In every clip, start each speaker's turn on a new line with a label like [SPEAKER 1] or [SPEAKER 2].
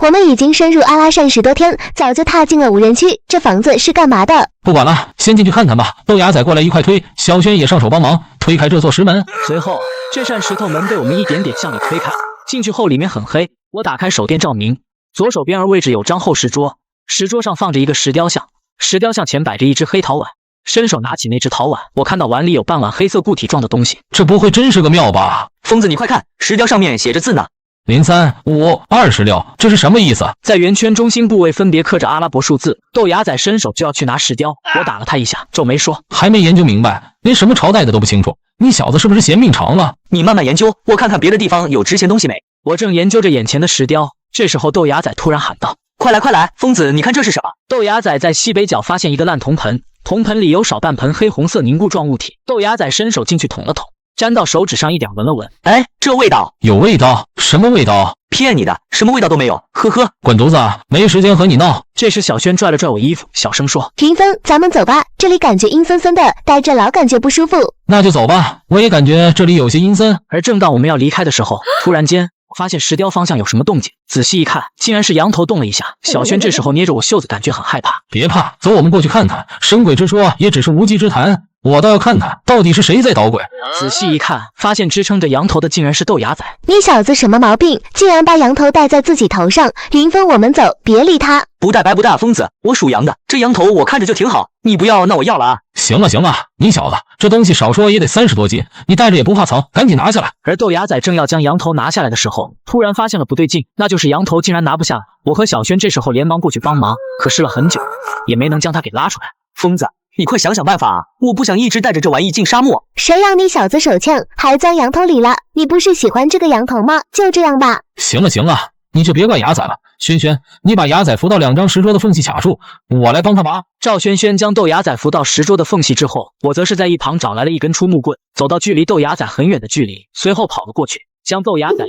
[SPEAKER 1] 我们已经深入阿拉善10多天，早就踏进了无人区。这房子是干嘛的？
[SPEAKER 2] 不管了，先进去看看吧。豆芽仔过来一块推，小轩也上手帮忙推开这座石门。
[SPEAKER 3] 随后，这扇石头门被我们一点点向里推开。进去后，里面很黑。我打开手电照明，左手边位置有张厚石桌，石桌上放着一个石雕像，石雕像前摆着一只黑陶碗。伸手拿起那只陶碗，我看到碗里有半碗黑色固体状的东西。
[SPEAKER 2] 这不会真是个庙吧？
[SPEAKER 4] 疯子，你快看，石雕上面写着字呢。
[SPEAKER 2] 03、5、26，这是什么意思？
[SPEAKER 3] 在圆圈中心部位分别刻着阿拉伯数字。豆芽仔伸手就要去拿石雕，我打了他一下，皱眉说：“
[SPEAKER 2] 还没研究明白，连什么朝代的都不清楚，你小子是不是嫌命长了？
[SPEAKER 4] 你慢慢研究，我看看别的地方有值钱东西没。”
[SPEAKER 3] 我正研究着眼前的石雕，这时候豆芽仔突然喊道：“
[SPEAKER 4] 快来快来，疯子，你看这是什么？”
[SPEAKER 3] 豆芽仔在西北角发现一个烂铜盆，铜盆里有少半盆黑红色凝固状物体。豆芽仔伸手进去捅了捅，沾到手指上一点闻了闻，
[SPEAKER 4] 哎，这味道
[SPEAKER 2] 有味道？什么味道？
[SPEAKER 4] 骗你的，什么味道都没有，呵呵。
[SPEAKER 2] 滚犊子，没时间和你闹。
[SPEAKER 3] 这时小轩拽了拽我衣服，小声说：“
[SPEAKER 1] 云峰，咱们走吧，这里感觉阴森森的，待着老感觉不舒服。”
[SPEAKER 2] 那就走吧，我也感觉这里有些阴森。
[SPEAKER 3] 而正当我们要离开的时候，突然间我发现石雕方向有什么动静，仔细一看，竟然是羊头动了一下。小轩这时候捏着我袖子，感觉很害怕。
[SPEAKER 2] 别怕，走，我们过去看看。神鬼之说也只是无稽之谈，我倒要看看到底是谁在捣鬼。
[SPEAKER 3] 仔细一看，发现支撑着羊头的竟然是豆芽仔。
[SPEAKER 1] 你小子什么毛病？竟然把羊头戴在自己头上！云峰，我们走，别理他。
[SPEAKER 4] 不戴白不戴，疯子，我属羊的，这羊头我看着就挺好，你不要，那我要了啊。
[SPEAKER 2] 行了行了，你小子这东西少说也得30多斤，你带着也不怕藏，赶紧拿下来。
[SPEAKER 3] 而豆芽仔正要将羊头拿下来的时候，突然发现了不对劲，那就是羊头竟然拿不下来。我和小轩这时候连忙过去帮忙，可试了很久，也没能将他给拉出来。
[SPEAKER 4] 疯子，你快想想办法啊！我不想一直带着这玩意进沙漠。
[SPEAKER 1] 谁让你小子手欠，还钻羊头里了？你不是喜欢这个羊头吗？就这样吧。
[SPEAKER 2] 行了行了，你就别怪牙仔了。轩轩，你把牙仔扶到2张石桌的缝隙卡住，我来帮他拔。
[SPEAKER 3] 赵轩轩将豆芽仔扶到石桌的缝隙之后，我则是在一旁找来了一根出木棍，走到距离豆芽仔很远的距离，随后跑了过去，将豆芽仔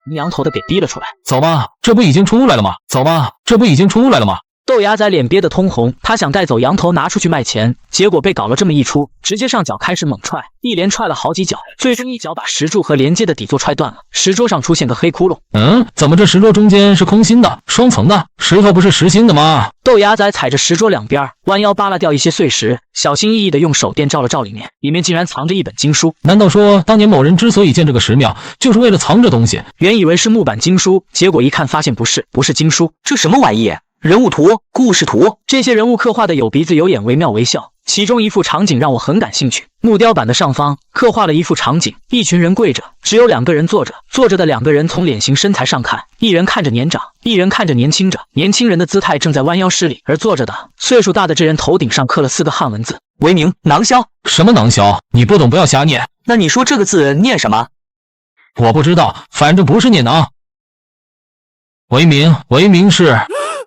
[SPEAKER 3] 从羊头的给逼了出来。
[SPEAKER 2] 走吧，这不已经出来了吗？走吧，这不已经出来了吗？
[SPEAKER 3] 豆芽仔脸憋得通红，他想带走羊头拿出去卖钱，结果被搞了这么一出，直接上脚开始猛踹，一连踹了好几脚，最终一脚把石柱和连接的底座踹断了，石桌上出现个黑窟窿。
[SPEAKER 2] 怎么这石桌中间是空心的，双层的？石头不是实心的吗？
[SPEAKER 3] 豆芽仔踩着石桌两边，弯腰扒拉掉一些碎石，小心翼翼地用手电照了照里面，里面竟然藏着一本经书。
[SPEAKER 2] 难道说当年某人之所以建这个石庙，就是为了藏这东西？
[SPEAKER 3] 原以为是木板经书，结果一看发现不是经书，
[SPEAKER 4] 这什么玩意？人物图、故事图，
[SPEAKER 3] 这些人物刻画的有鼻子有眼，惟妙惟肖。其中一幅场景让我很感兴趣，木雕板的上方刻画了一幅场景，一群人跪着，只有2个人坐着，坐着的2个人从脸型身材上看，一人看着年长，一人看着年轻着，年轻人的姿态正在弯腰施礼，而坐着的岁数大的这人头顶上刻了4个汉文字，
[SPEAKER 4] 为名囊萧。
[SPEAKER 2] 什么囊萧？你不懂不要瞎念。
[SPEAKER 4] 那你说这个字念什么？
[SPEAKER 2] 我不知道，反正不是念囊。为名是。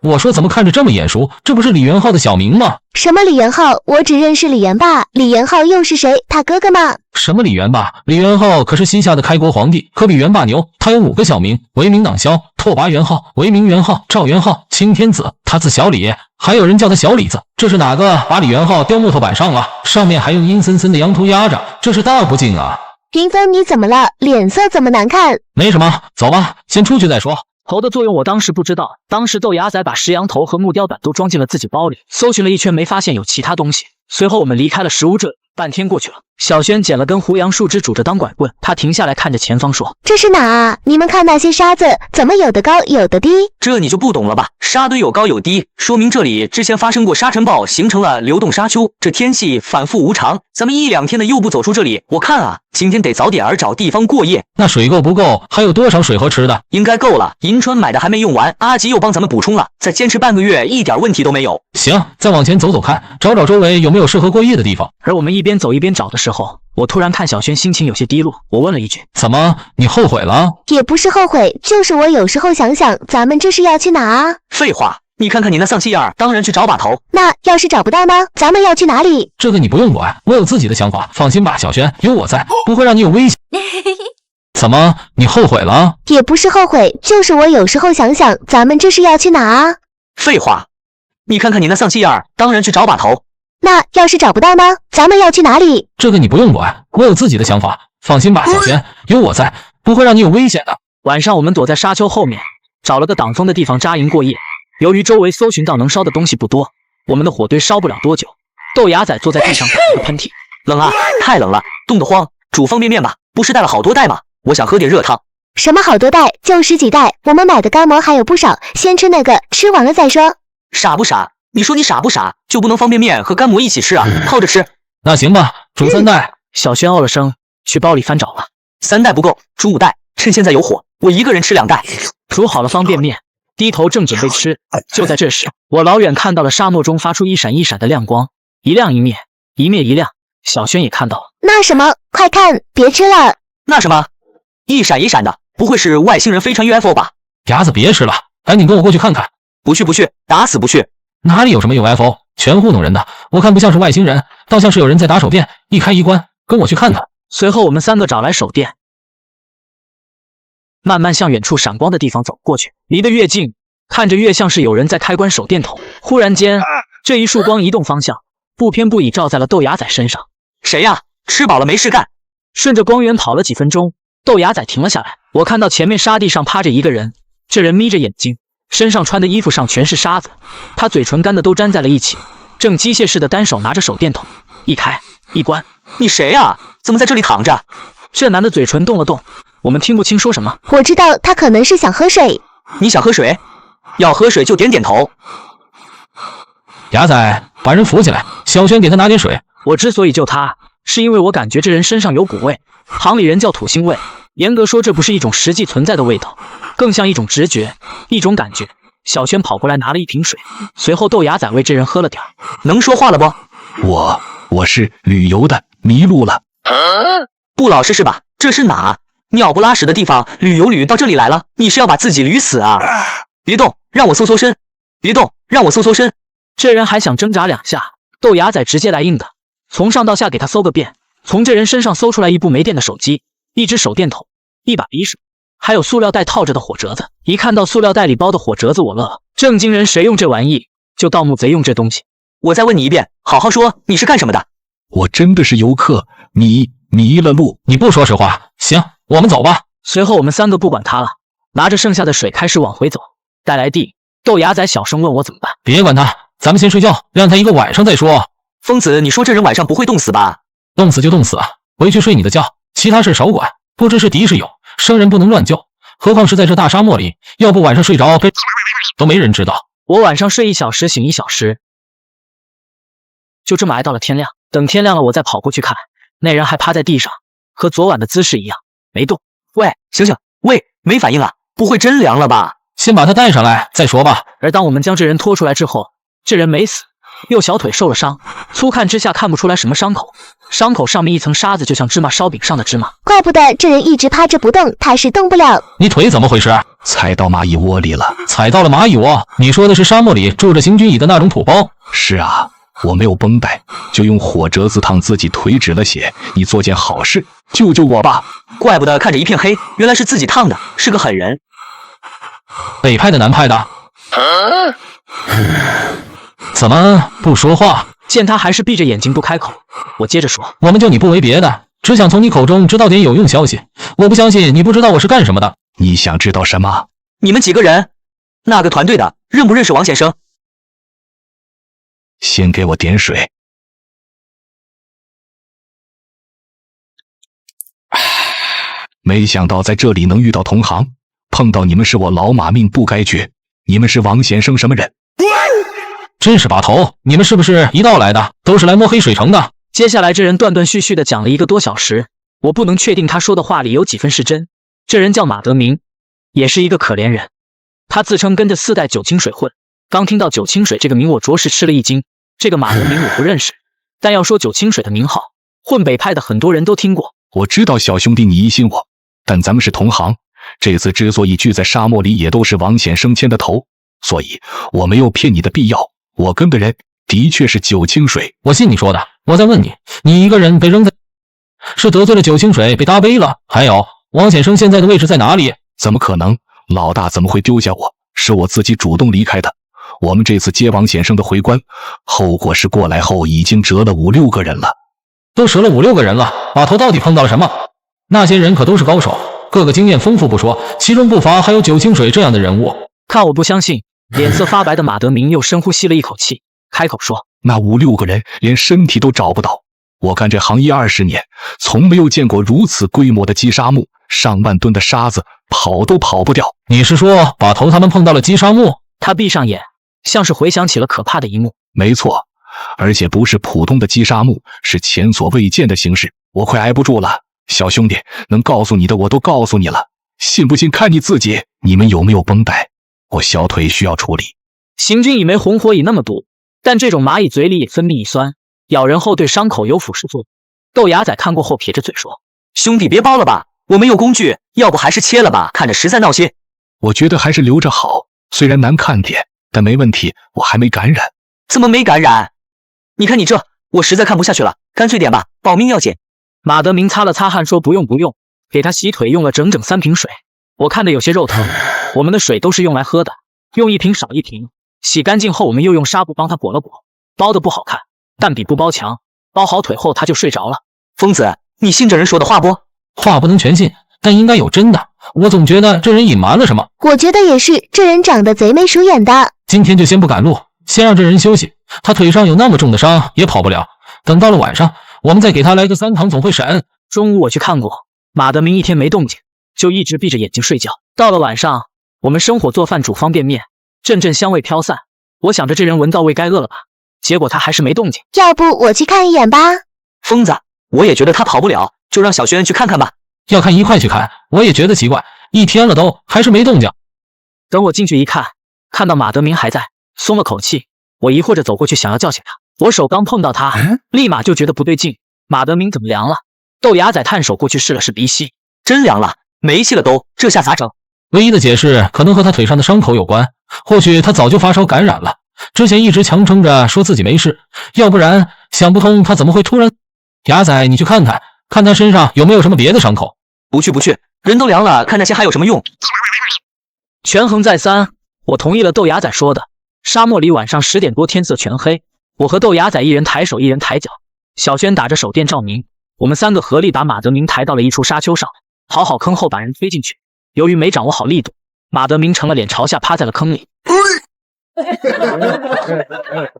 [SPEAKER 2] 我说怎么看着这么眼熟，这不是李元昊的小名吗？
[SPEAKER 1] 什么李元昊？我只认识李元霸，李元昊又是谁？他哥哥吗？
[SPEAKER 2] 什么李元霸？李元昊可是西夏的开国皇帝，可比元霸牛。他有5个小名：为名囊萧、拓跋元昊、为名元昊、赵元昊、青天子。他字小李，还有人叫他小李子。这是哪个把李元昊雕木头板上了？上面还用阴森森的羊头压着，这是大不敬啊！
[SPEAKER 1] 云峰，你怎么了？脸色怎么难看？
[SPEAKER 2] 没什么，走吧，先出去再说。
[SPEAKER 3] 头的作用我当时不知道，当时豆芽仔把石羊头和木雕板都装进了自己包里，搜寻了一圈没发现有其他东西。随后我们离开了食物镇，半天过去了，小轩捡了根胡杨树枝拄着当拐棍，他停下来看着前方说：“
[SPEAKER 1] 这是哪啊？你们看那些沙子，怎么有的高有的低？”
[SPEAKER 4] 这你就不懂了吧？沙堆有高有低，说明这里之前发生过沙尘暴，形成了流动沙丘。这天气反复无常，咱们1、2天的又不走出这里，我看啊，今天得早点儿找地方过夜。
[SPEAKER 2] 那水够不够？还有多少水和吃的？
[SPEAKER 4] 应该够了，银川买的还没用完，阿吉又帮咱们补充了，再坚持半个月，一点问题都没有。
[SPEAKER 2] 行，再往前走走看，找找周围有没有适合过夜的地方。
[SPEAKER 3] 而我们一边走一边找的时候，我突然看小轩心情有些低落，我问了一句：“
[SPEAKER 2] 怎么，你后悔了？”
[SPEAKER 1] 也不是后悔，就是我有时候想想，咱们这是要去哪啊？
[SPEAKER 4] 废话，你看看你那丧气样，当然去找把头。
[SPEAKER 1] 那要是找不到呢？咱们要去哪里？
[SPEAKER 2] 这个你不用管，我有自己的想法。放心吧，小轩，有我在，不会让你有危险。怎么，你后悔了？
[SPEAKER 1] 也不是后悔，就是我有时候想想，咱们这是要去哪啊？
[SPEAKER 4] 废话，你看看你那丧气样，当然去找把头。
[SPEAKER 1] 那要是找不到呢？咱们要去哪里？
[SPEAKER 2] 这个你不用管，我有自己的想法。放心吧，小轩，有我在，不会让你有危险的。
[SPEAKER 3] 晚上我们躲在沙丘后面，找了个挡风的地方扎营过夜。由于周围搜寻到能烧的东西不多，我们的火堆烧不了多久。豆芽仔坐在地上打了个喷嚏，
[SPEAKER 4] 冷啊，太冷了，冻得慌。煮方便面吧，不是带了好多袋吗？我想喝点热汤。
[SPEAKER 1] 什么好多袋，就10几袋，我们买的干馍还有不少，先吃那个，吃完了再说。
[SPEAKER 4] 傻不傻？你说你傻不傻？就不能方便面和干馍一起吃啊？泡着吃。
[SPEAKER 2] 那行吧，煮3袋。
[SPEAKER 3] 小轩哦了声，去包里翻找了。
[SPEAKER 4] 3袋不够，煮5袋。趁现在有火，我一个人吃2袋。
[SPEAKER 3] 煮好了方便面，低头正准备吃，就在这时，我老远看到了沙漠中发出一闪一闪的亮光，一亮一灭，一灭一亮。小轩也看到了。
[SPEAKER 1] 那什么，快看，别吃了。
[SPEAKER 4] 那什么，一闪一闪的，不会是外星人飞船 UFO 吧？
[SPEAKER 2] 伢子别吃了，赶紧跟我过去看看。
[SPEAKER 4] 不去不去，打死不去。
[SPEAKER 2] 哪里有什么 UFO， 全糊弄人的。我看不像是外星人，倒像是有人在打手电，一开一关。跟我去看看。
[SPEAKER 3] 随后我们3个找来手电，慢慢向远处闪光的地方走过去。离得越近，看着越像是有人在开关手电筒。忽然间，这一束光移动方向，不偏不倚照在了豆芽仔身上。
[SPEAKER 4] 谁呀？吃饱了没事干。
[SPEAKER 3] 顺着光源跑了几分钟，豆芽仔停了下来。我看到前面沙地上趴着一个人，这人眯着眼睛，身上穿的衣服上全是沙子，他嘴唇干的都粘在了一起，正机械式的单手拿着手电筒，一开一关。
[SPEAKER 4] 你谁呀？怎么在这里躺着？
[SPEAKER 3] 这男的嘴唇动了动，我们听不清说什么。
[SPEAKER 1] 我知道他可能是想喝水。
[SPEAKER 4] 你想喝水？要喝水就点点头。
[SPEAKER 2] 伢仔，把人扶起来，小轩给他拿点水。
[SPEAKER 3] 我之所以救他，是因为我感觉这人身上有股味，行里人叫土腥味。严格说，这不是一种实际存在的味道，更像一种直觉，一种感觉。小轩跑过来拿了一瓶水，随后豆芽仔为这人喝了点。
[SPEAKER 4] 能说话了不？
[SPEAKER 5] 我是旅游的，迷路了。
[SPEAKER 4] 不老实是吧？这是哪？鸟不拉屎的地方，旅到这里来了？你是要把自己捋死啊？别动，让我搜搜身。别动，让我搜搜身。
[SPEAKER 3] 这人还想挣扎2下，豆芽仔直接来硬的，从上到下给他搜个遍。从这人身上搜出来一部没电的手机，一支手电筒，一把匕首，还有塑料袋套着的火折子。一看到塑料袋里包的火折子，我乐了。正经人谁用这玩意？就盗墓贼用这东西。
[SPEAKER 4] 我再问你一遍，好好说，你是干什么的？
[SPEAKER 5] 我真的是游客，迷了路。
[SPEAKER 2] 你不说实话，行，我们走吧。
[SPEAKER 3] 随后我们3个不管他了，拿着剩下的水开始往回走。带来地，豆芽仔小声问我怎么办。
[SPEAKER 2] 别管他，咱们先睡觉，让他一个晚上再说。
[SPEAKER 4] 疯子，你说这人晚上不会冻死吧？
[SPEAKER 2] 冻死就冻死，回去睡你的觉，其他事少管。不知是敌是友，生人不能乱救，何况是在这大沙漠里，要不晚上睡着都没人知道。
[SPEAKER 3] 我晚上睡1小时，醒1小时，就这么挨到了天亮。等天亮了，我再跑过去看，那人还趴在地上，和昨晚的姿势一样，没动。
[SPEAKER 4] 喂，醒醒，喂，没反应了，不会真凉了吧？
[SPEAKER 2] 先把他带上来再说吧。
[SPEAKER 3] 而当我们将这人拖出来之后，这人没死，右小腿受了伤，粗看之下看不出来什么伤口，伤口上面一层沙子，就像芝麻烧饼上的芝麻。
[SPEAKER 1] 怪不得这人一直趴着不动，他是动不了。
[SPEAKER 2] 你腿怎么回事？
[SPEAKER 5] 踩到蚂蚁窝里了。
[SPEAKER 2] 踩到了蚂蚁窝？你说的是沙漠里住着行军蚁的那种土包？
[SPEAKER 5] 是啊，我没有绷带，就用火折子烫自己腿止了血。你做件好事，救救我吧！
[SPEAKER 4] 怪不得看着一片黑，原来是自己烫的，是个狠人。
[SPEAKER 2] 北派的南派的？怎么不说话？
[SPEAKER 3] 见他还是闭着眼睛不开口，我接着说：
[SPEAKER 2] 我们救你不为别的，只想从你口中知道点有用消息。我不相信你不知道我是干什么的。
[SPEAKER 5] 你想知道什么？
[SPEAKER 4] 你们几个人？那个团队的认不认识王先生？
[SPEAKER 5] 先给我点水。没想到在这里能遇到同行，碰到你们是我老马命不该绝。你们是王先生什么人？
[SPEAKER 2] 真是把头！你们是不是一道来的？都是来摸黑水城的？
[SPEAKER 3] 接下来这人断断续续的讲了1个多小时，我不能确定他说的话里有几分是真。这人叫马德明，也是一个可怜人。他自称跟着4代九清水混。刚听到九清水这个名，我着实吃了一惊。这个马德明我不认识，但要说九清水的名号，混北派的很多人都听过。
[SPEAKER 5] 我知道小兄弟你疑心我，但咱们是同行。这次之所以聚在沙漠里，也都是王显生牵的头，所以我没有骗你的必要。我跟的人的确是九清水。
[SPEAKER 2] 我信你说的。我再问你，你一个人被扔在，是得罪了九清水被搭背了？还有，王显生现在的位置在哪里？
[SPEAKER 5] 怎么可能？老大怎么会丢下我？是我自己主动离开的。我们这次接王显生的回关，后果是过来后已经折了5、6个人了。
[SPEAKER 2] 都折了5、6个人了，把头到底碰到了什么？那些人可都是高手，个个经验丰富不说，其中不乏还有九清水这样的人物。
[SPEAKER 3] 看我不相信，脸色发白的马德明又深呼吸了一口气，开口说：“
[SPEAKER 5] 那5、6个人连身体都找不到。我干这行业20年，从没有见过如此规模的击沙木，上万吨的沙子跑都跑不掉。”
[SPEAKER 2] 你是说把头他们碰到了击沙木？
[SPEAKER 3] 他闭上眼，像是回想起了可怕的一幕。
[SPEAKER 5] 没错，而且不是普通的击沙木，是前所未见的形式。我快挨不住了，小兄弟，能告诉你的我都告诉你了，信不信看你自己。你们有没有绷带？我小腿需要处理。
[SPEAKER 3] 行军蚁没红火蚁那么毒，但这种蚂蚁嘴里也分泌乙酸，咬人后对伤口有腐蚀作用。豆芽仔看过后撇着嘴说：“
[SPEAKER 4] 兄弟别包了吧，我没有工具，要不还是切了吧，看着实在闹心。”
[SPEAKER 5] 我觉得还是留着好，虽然难看点，但没问题，我还没感染。
[SPEAKER 4] 怎么没感染？你看你这，我实在看不下去了，干脆点吧，保命要紧。
[SPEAKER 3] 马德明擦了擦汗说：“不用不用，给他洗腿用了整整3瓶水，我看的有些肉疼。我们的水都是用来喝的，用1瓶少1瓶。洗干净后，我们又用纱布帮他裹了裹，包的不好看，但比不包强。包好腿后他就睡着了。”
[SPEAKER 4] 疯子，你信这人说的话不？
[SPEAKER 2] 话不能全信，但应该有真的。我总觉得这人隐瞒了什么。
[SPEAKER 1] 我觉得也是，这人长得贼眉鼠眼的。
[SPEAKER 2] 今天就先不赶路，先让这人休息。他腿上有那么重的伤，也跑不了。等到了晚上，我们再给他来个3堂总会审。
[SPEAKER 3] 中午我去看过，马德明一天没动静，就一直闭着眼睛睡觉。到了晚上，我们生火做饭煮方便面，阵阵香味飘散。我想着这人闻到味该饿了吧，结果他还是没动静。
[SPEAKER 1] 要不我去看一眼吧。
[SPEAKER 4] 疯子，我也觉得他跑不了，就让小轩去看看吧。
[SPEAKER 2] 要看一块去看，我也觉得奇怪，一天了都还是没动静。
[SPEAKER 3] 等我进去一看，看到马德明还在，松了口气。我疑惑着走过去想要叫醒他，我手刚碰到他，立马就觉得不对劲。马德明怎么凉了？豆芽仔探手过去试了试鼻息，
[SPEAKER 4] 真凉了，没气了都，这下咋整？
[SPEAKER 2] 唯一的解释可能和他腿上的伤口有关，或许他早就发烧感染了，之前一直强撑着说自己没事，要不然想不通他怎么会突然……牙仔，你去看看，看他身上有没有什么别的伤口。
[SPEAKER 4] 不去不去，人都凉了，看那些还有什么用？
[SPEAKER 3] 权衡再三，我同意了豆芽仔说的。沙漠里晚上10点多，天色全黑，我和豆芽仔一人抬手一人抬脚，小轩打着手电照明，我们3个合力把马德明抬到了一处沙丘上，刨好坑后把人推进去。由于没掌握好力度，马德明成了脸朝下趴在了坑里。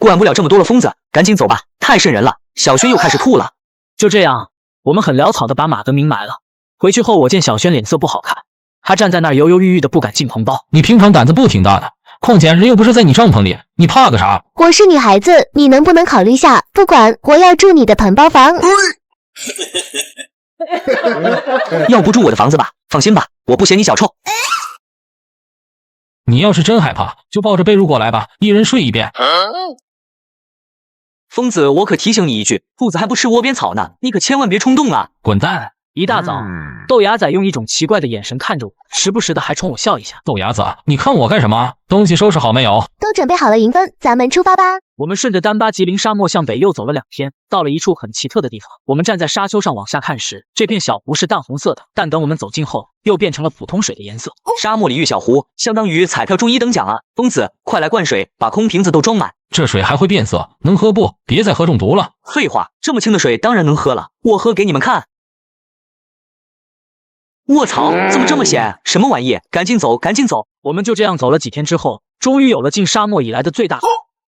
[SPEAKER 4] 管不了这么多了，疯子，赶紧走吧，太瘆人了。小轩又开始吐了。
[SPEAKER 3] 就这样，我们很潦草的把马德明埋了。回去后，我见小轩脸色不好看，他站在那儿犹犹豫豫的不敢进棚包。
[SPEAKER 2] 你平常胆子不挺大的，况且人又不是在你帐篷里，你怕个啥？
[SPEAKER 1] 我是女孩子，你能不能考虑下？不管，我要住你的棚包房。
[SPEAKER 4] 要不住我的房子吧，放心吧，我不嫌你脚臭。
[SPEAKER 2] 你要是真害怕，就抱着被褥过来吧，一人睡一边。
[SPEAKER 4] 疯子，我可提醒你一句，兔子还不吃窝边草呢，你可千万别冲动啊！
[SPEAKER 2] 滚蛋！
[SPEAKER 3] 一大早，豆芽仔用一种奇怪的眼神看着我，时不时的还冲我笑一下。
[SPEAKER 2] 豆芽子，你看我干什么？东西收拾好没有？
[SPEAKER 1] 都准备好了银分，咱们出发吧。
[SPEAKER 3] 我们顺着丹巴吉林沙漠向北又走了2天，到了一处很奇特的地方。我们站在沙丘上往下看时，这片小湖是淡红色的，但等我们走近后，又变成了普通水的颜色。
[SPEAKER 4] 沙漠里遇小湖，相当于彩票中1等奖啊！疯子，快来灌水，把空瓶子都装满。
[SPEAKER 2] 这水还会变色，能喝不？别再喝中毒了。
[SPEAKER 4] 废话，这么清的水当然能喝了，我喝给你们看。卧槽，怎么这么险？什么玩意？赶紧走，赶紧走！
[SPEAKER 3] 我们就这样走了几天之后，终于有了进沙漠以来的最大。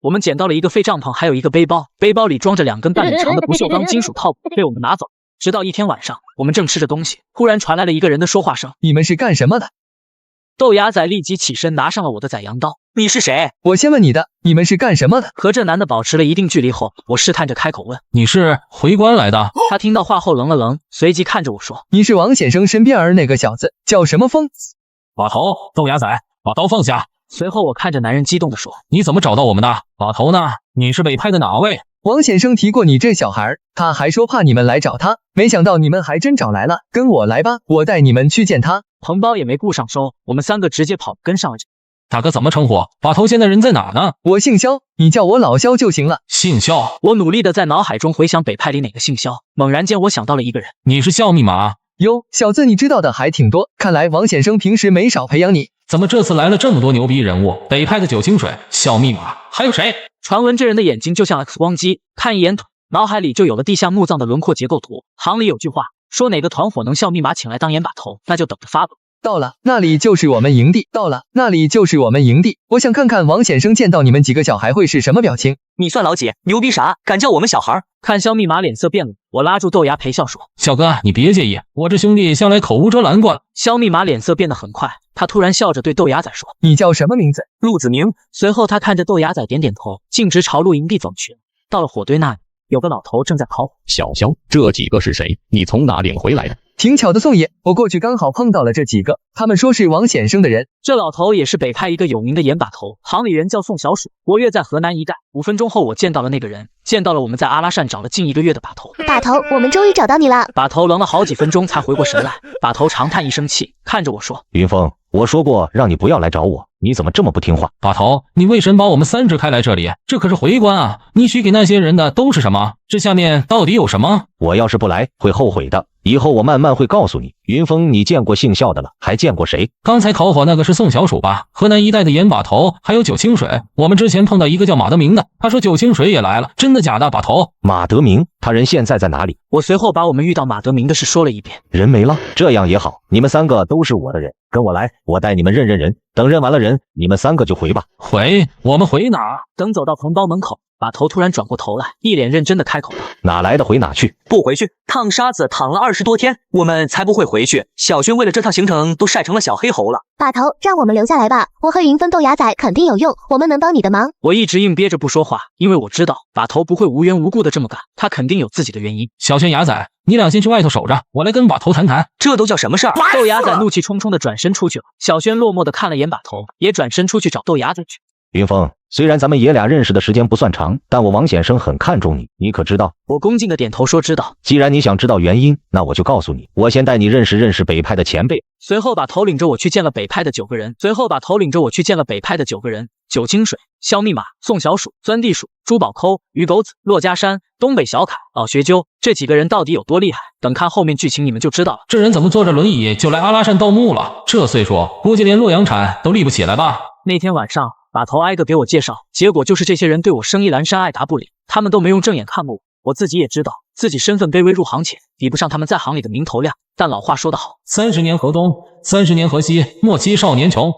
[SPEAKER 3] 我们捡到了一个废帐篷，还有一个背包，背包里装着2根半米长的不锈钢金属套布，被我们拿走。直到一天晚上，我们正吃着东西，忽然传来了一个人的说话声：“
[SPEAKER 6] 你们是干什么的？”
[SPEAKER 3] 豆芽仔立即起身，拿上了我的宰羊刀。
[SPEAKER 4] 你是谁？
[SPEAKER 6] 我先问你的，你们是干什么的？
[SPEAKER 3] 和这男的保持了一定距离后，我试探着开口问：“
[SPEAKER 2] 你是回关来的？”
[SPEAKER 3] 他听到话后愣了愣，随即看着我说：“
[SPEAKER 6] 你是王先生身边那个小子，叫什么疯？”
[SPEAKER 2] 把头，豆芽仔，把刀放下。
[SPEAKER 3] 随后我看着男人激动地说：“
[SPEAKER 2] 你怎么找到我们的？把头呢？你是北派的哪位？”
[SPEAKER 6] 王先生提过你这小孩，他还说怕你们来找他，没想到你们还真找来了。跟我来吧，我带你们去见他。
[SPEAKER 3] 棚包也没顾上收，我们3个直接跑跟上了。
[SPEAKER 2] 大哥怎么称呼？把头现在人在哪呢？
[SPEAKER 6] 我姓肖，你叫我老肖就行了。
[SPEAKER 2] 姓肖。
[SPEAKER 3] 我努力的在脑海中回想北派里哪个姓肖，猛然间我想到了一个人。
[SPEAKER 2] 你是肖密码？
[SPEAKER 6] 哟，小子你知道的还挺多，看来王先生平时没少培养你。
[SPEAKER 2] 怎么这次来了这么多牛逼人物？北派的九清水、肖密码，还有谁？
[SPEAKER 3] 传闻这人的眼睛就像 X 光机，看一眼腿，脑海里就有了地下墓葬的轮廓结构图。行里有句话，说哪个团伙能效密码请来当眼把头，那就等着发吧。
[SPEAKER 6] 到了，那里就是我们营地。到了，那里就是我们营地。我想看看王显生见到你们几个小孩会是什么表情。
[SPEAKER 4] 你算老几？牛逼啥？敢叫我们小孩？
[SPEAKER 3] 看肖密码脸色变了，我拉住豆芽陪笑说：“
[SPEAKER 2] 小哥，你别介意，我这兄弟向来口无遮拦惯了。”
[SPEAKER 3] 肖密码脸色变得很快，他突然笑着对豆芽仔说：“
[SPEAKER 6] 你叫什么名字？”
[SPEAKER 3] 陆子明。随后他看着豆芽仔点点头，径直朝露营地走去。到了火堆那里，有个老头正在烤火。
[SPEAKER 7] 小肖，这几个是谁？你从哪领回来的？
[SPEAKER 6] 挺巧的，宋爷，我过去刚好碰到了这几个，他们说是王显生的人。
[SPEAKER 3] 这老头也是北派一个有名的眼把头，行里人叫宋小鼠。我约在河南一带，5分钟后我见到了那个人，见到了我们在阿拉善找了近1个月的把头。
[SPEAKER 1] 把头，我们终于找到你了。
[SPEAKER 3] 把头愣了好几分钟才回过神来，把头长叹一声气，看着我说：“
[SPEAKER 8] 云峰，我说过让你不要来找我，你怎么这么不听话？”
[SPEAKER 2] 把头，你为什么把我们3支开来这里？这可是回关啊！你许给那些人的都是什么？这下面到底有什么？
[SPEAKER 8] 我要是不来，会后悔的。以后我慢慢会告诉你。云峰，你见过姓肖的了，还见过谁？
[SPEAKER 2] 刚才烤火那个是宋小鼠吧？河南一带的眼把头，还有九清水。我们之前碰到一个叫马德明的，他说九清水也来了，真的假的？把头，
[SPEAKER 8] 马德明，他人现在在哪里？
[SPEAKER 3] 我随后把我们遇到马德明的事说了一遍。
[SPEAKER 8] 人没了，这样也好，你们3个都是我的人，跟我来，我带你们认人。等认完了人，你们3个就回吧。
[SPEAKER 2] 回？我们回哪？
[SPEAKER 3] 等走到棚包门口，把头突然转过头来，一脸认真的开口道：“
[SPEAKER 8] 哪来的回哪去？
[SPEAKER 4] 不回去，烫沙子躺了20多天，我们才不会回去。小轩为了这趟行程都晒成了小黑猴了。
[SPEAKER 1] 把头，让我们留下来吧，我和云峰豆芽仔肯定有用，我们能帮你的忙。”
[SPEAKER 3] 我一直硬憋着不说话，因为我知道把头不会无缘无故的这么干，他肯定有自己的原因。
[SPEAKER 2] 小轩、牙仔，你俩先去外头守着，我来跟把头谈谈。
[SPEAKER 4] 这都叫什么事儿？
[SPEAKER 3] 豆芽仔怒气冲冲的转身出去了，小轩落寞的看了眼把头，也转身出去找豆芽仔去。
[SPEAKER 8] 云峰，虽然咱们爷俩认识的时间不算长，但我王显生很看重你，你可知道？
[SPEAKER 3] 我恭敬的点头说知道。
[SPEAKER 8] 既然你想知道原因，那我就告诉你，我先带你认识认识北派的前辈。
[SPEAKER 3] 随后把头领着我去见了北派的9个人。九清水、肖密码、宋小鼠、钻地鼠、珠宝抠、鱼狗子、骆家山、东北小凯、老学究，这几个人到底有多厉害？等看后面剧情你们就知道了。
[SPEAKER 2] 这人怎么坐着轮椅就来阿拉善盗墓了？这岁数，估计连洛阳铲都立不起来吧？
[SPEAKER 3] 那天晚上，把头挨个给我介绍，结果就是这些人对我生意阑珊爱答不理，他们都没用正眼看过我。我自己也知道自己身份卑微，入行浅，比不上他们在行里的名头亮。但老话说得好
[SPEAKER 2] ，30年河东，30年河西，莫欺少年穷。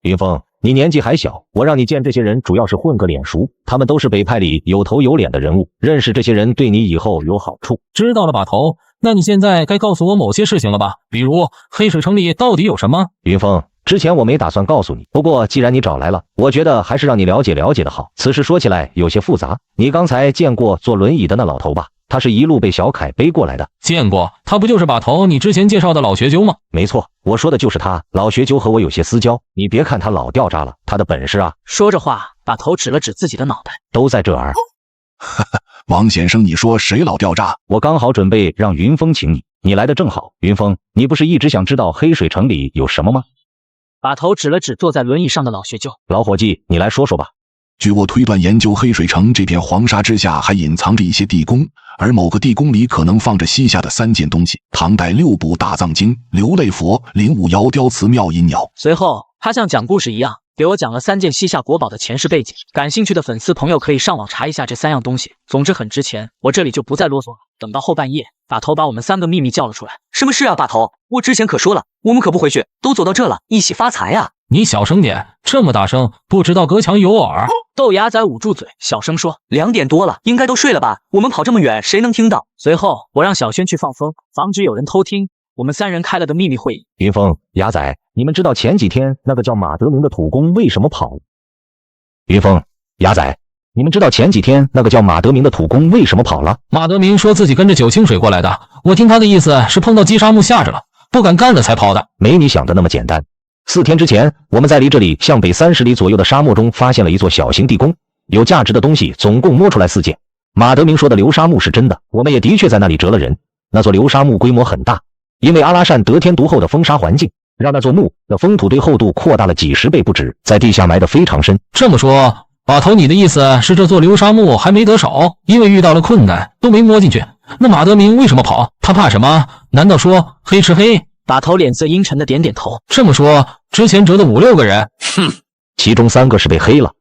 [SPEAKER 8] 云峰，你年纪还小，我让你见这些人主要是混个脸熟，他们都是北派里有头有脸的人物，认识这些人对你以后有好处。
[SPEAKER 2] 知道了，把头，那你现在该告诉我某些事情了吧？比如黑水城里到底有什么？
[SPEAKER 8] 云峰，之前我没打算告诉你，不过既然你找来了，我觉得还是让你了解了解的好。此事说起来有些复杂，你刚才见过坐轮椅的那老头吧？他是一路被小凯背过来的。
[SPEAKER 2] 见过，他不就是把头你之前介绍的老学究吗？
[SPEAKER 8] 没错，我说的就是他。老学究和我有些私交，你别看他老掉渣了，他的本事啊。
[SPEAKER 3] 说着话，把头指了指自己的脑袋，
[SPEAKER 8] 都在这儿。
[SPEAKER 5] 王先生，你说谁老掉渣？
[SPEAKER 8] 我刚好准备让云峰请你，你来的正好。云峰，你不是一直想知道黑水城里有什么吗？
[SPEAKER 3] 把头指了指坐在轮椅上的老学究。
[SPEAKER 8] 老伙计，你来说说吧。
[SPEAKER 5] 据我推断，研究黑水城这片黄沙之下还隐藏着一些地宫，而某个地宫里可能放着西夏的3件东西：唐代6部大藏经、流泪佛、灵武窑雕瓷妙音鸟。
[SPEAKER 3] 随后他像讲故事一样给我讲了3件西夏国宝的前世背景，感兴趣的粉丝朋友可以上网查一下这3样东西，总之很值钱，我这里就不再啰嗦了。等到后半夜，把头把我们3个秘密叫了出来。
[SPEAKER 4] 什么事啊，把头？我之前可说了，我们可不回去，都走到这了，一起发财啊！
[SPEAKER 2] 你小声点，这么大声，不知道隔墙有耳。
[SPEAKER 3] 豆芽仔捂住嘴，小声说
[SPEAKER 4] ：“2点多了，应该都睡了吧？我们跑这么远，谁能听到？”
[SPEAKER 3] 随后我让小轩去放风，防止有人偷听。我们3人开了个秘密会议。
[SPEAKER 8] 云峰、牙仔，你们知道前几天那个叫马德明的土工为什么跑？云峰、牙仔，你们知道前几天那个叫马德明的土工为什么跑了？
[SPEAKER 2] 马德明说自己跟着九清水过来的，我听他的意思是碰到击杀木吓着了，不敢干了才跑的。
[SPEAKER 8] 没你想的那么简单。4天之前，我们在离这里向北30里左右的沙漠中发现了一座小型地宫，有价值的东西总共摸出来4件。马德明说的流沙墓是真的，我们也的确在那里折了人。那座流沙墓规模很大，因为阿拉善得天独厚的风沙环境，让那座墓的封土堆厚度扩大了几10倍不止，在地下埋得非常深。
[SPEAKER 2] 这么说，把头你的意思是这座流沙墓还没得手，因为遇到了困难都没摸进去。那马德明为什么跑？他怕什么？难道说黑吃黑？
[SPEAKER 3] 把头脸色阴沉的点点头。
[SPEAKER 2] 这么说，之前折的5、6个人，
[SPEAKER 8] 其中3个是被黑了。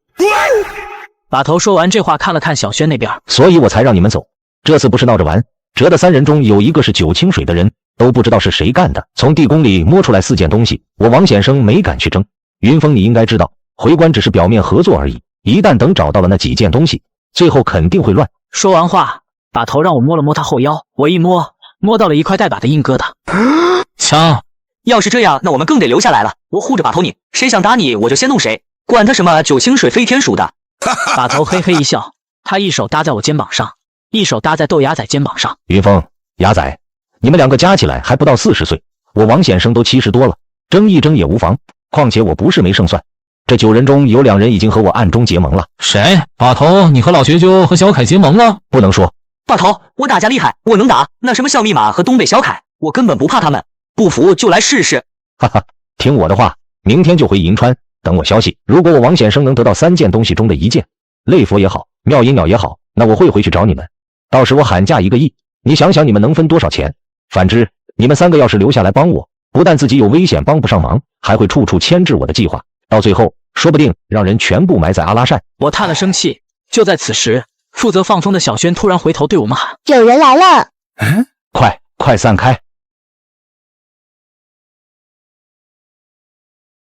[SPEAKER 3] 把头说完这话，看了看小轩那边，
[SPEAKER 8] 所以我才让你们走。这次不是闹着玩，折的3人中有一个是九清水的人，都不知道是谁干的。从地宫里摸出来4件东西，我王显生没敢去争。云峰，你应该知道，回关只是表面合作而已，一旦等找到了那几件东西，最后肯定会乱。
[SPEAKER 3] 说完话，把头让我摸了摸他后腰，我一摸，摸到了一块带把的硬疙瘩。
[SPEAKER 2] 枪！
[SPEAKER 4] 要是这样，那我们更得留下来了。我护着把头你，谁想打你我就先弄谁，管他什么九清水飞天属的。
[SPEAKER 3] 把头嘿嘿一笑，他一手搭在我肩膀上，一手搭在豆芽仔肩膀上。
[SPEAKER 8] 云峰，芽仔，你们2个加起来还不到40岁，我王显生都70多了，争一争也无妨。况且我不是没胜算，这9人中有2人已经和我暗中结盟了。
[SPEAKER 2] 谁？把头，你和老学究和小凯结盟了？
[SPEAKER 8] 不能说。
[SPEAKER 4] 把头，我打架厉害，我能打。那什么笑密码和东北小凯，我根本不怕他们。不服就来试试。
[SPEAKER 8] 哈哈，听我的话，明天就回银川，等我消息。如果我王显生能得到3件东西中的1件，泪佛也好，妙音鸟也好，那我会回去找你们。到时我喊价1个亿，你想想你们能分多少钱？反之，你们3个要是留下来帮我，不但自己有危险帮不上忙，还会处处牵制我的计划，到最后说不定让人全部埋在阿拉善。
[SPEAKER 3] 我叹了声气。就在此时，负责放风的小轩突然回头对我们喊：
[SPEAKER 1] 有人来了！
[SPEAKER 8] 快散开！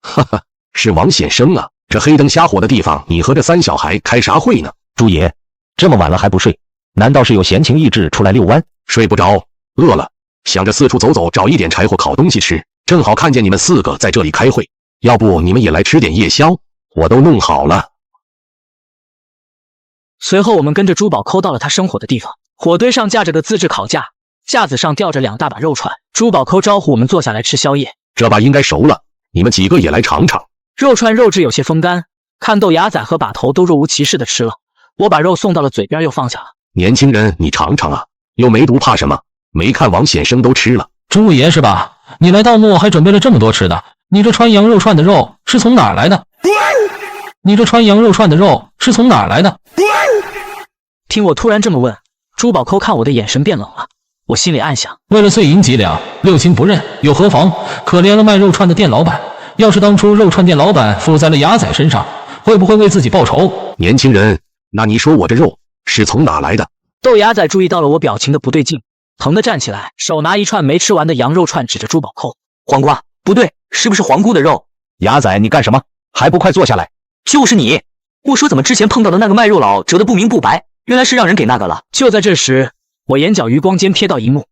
[SPEAKER 7] 哈哈，是王显生啊！这黑灯瞎火的地方，你和这3小孩开啥会呢？
[SPEAKER 8] 朱爷，这么晚了还不睡，难道是有闲情逸致出来遛弯？
[SPEAKER 7] 睡不着，饿了，想着四处走走，找一点柴火烤东西吃。正好看见你们4个在这里开会，要不你们也来吃点夜宵？我都弄好了。
[SPEAKER 3] 随后我们跟着珠宝抠到了他生火的地方，火堆上架着个自制烤架，架子上吊着2大把肉串。珠宝抠招呼我们坐下来吃宵夜，
[SPEAKER 7] 这把应该熟了，你们几个也来尝尝。
[SPEAKER 3] 肉串肉质有些风干，看豆芽仔和把头都若无其事的吃了。我把肉送到了嘴边又放下了。
[SPEAKER 7] 年轻人，你尝尝啊，又没毒怕什么？没看王显生都吃了。
[SPEAKER 2] 朱爷是吧？你来盗墓还准备了这么多吃的？你这穿羊肉串的肉是从哪儿来的？
[SPEAKER 3] 听我突然这么问，珠宝抠看我的眼神变冷了。我心里暗想，
[SPEAKER 2] 为了碎银几两，六亲不认又何妨？可怜了卖肉串的店老板，要是当初肉串店老板附在了牙仔身上，会不会为自己报仇？
[SPEAKER 7] 年轻人，那你说我这肉是从哪来的？
[SPEAKER 3] 豆芽仔注意到了我表情的不对劲，疼得站起来，手拿一串没吃完的羊肉串指着珠宝抠。
[SPEAKER 4] 黄瓜，不对，是不是皇姑的肉？
[SPEAKER 8] 牙仔，你干什么？还不快坐下来！
[SPEAKER 4] 就是你！我说怎么之前碰到的那个卖肉佬折得不明不白，原来是让人给那个了。
[SPEAKER 3] 就在这时，我眼角余光间瞥到一幕，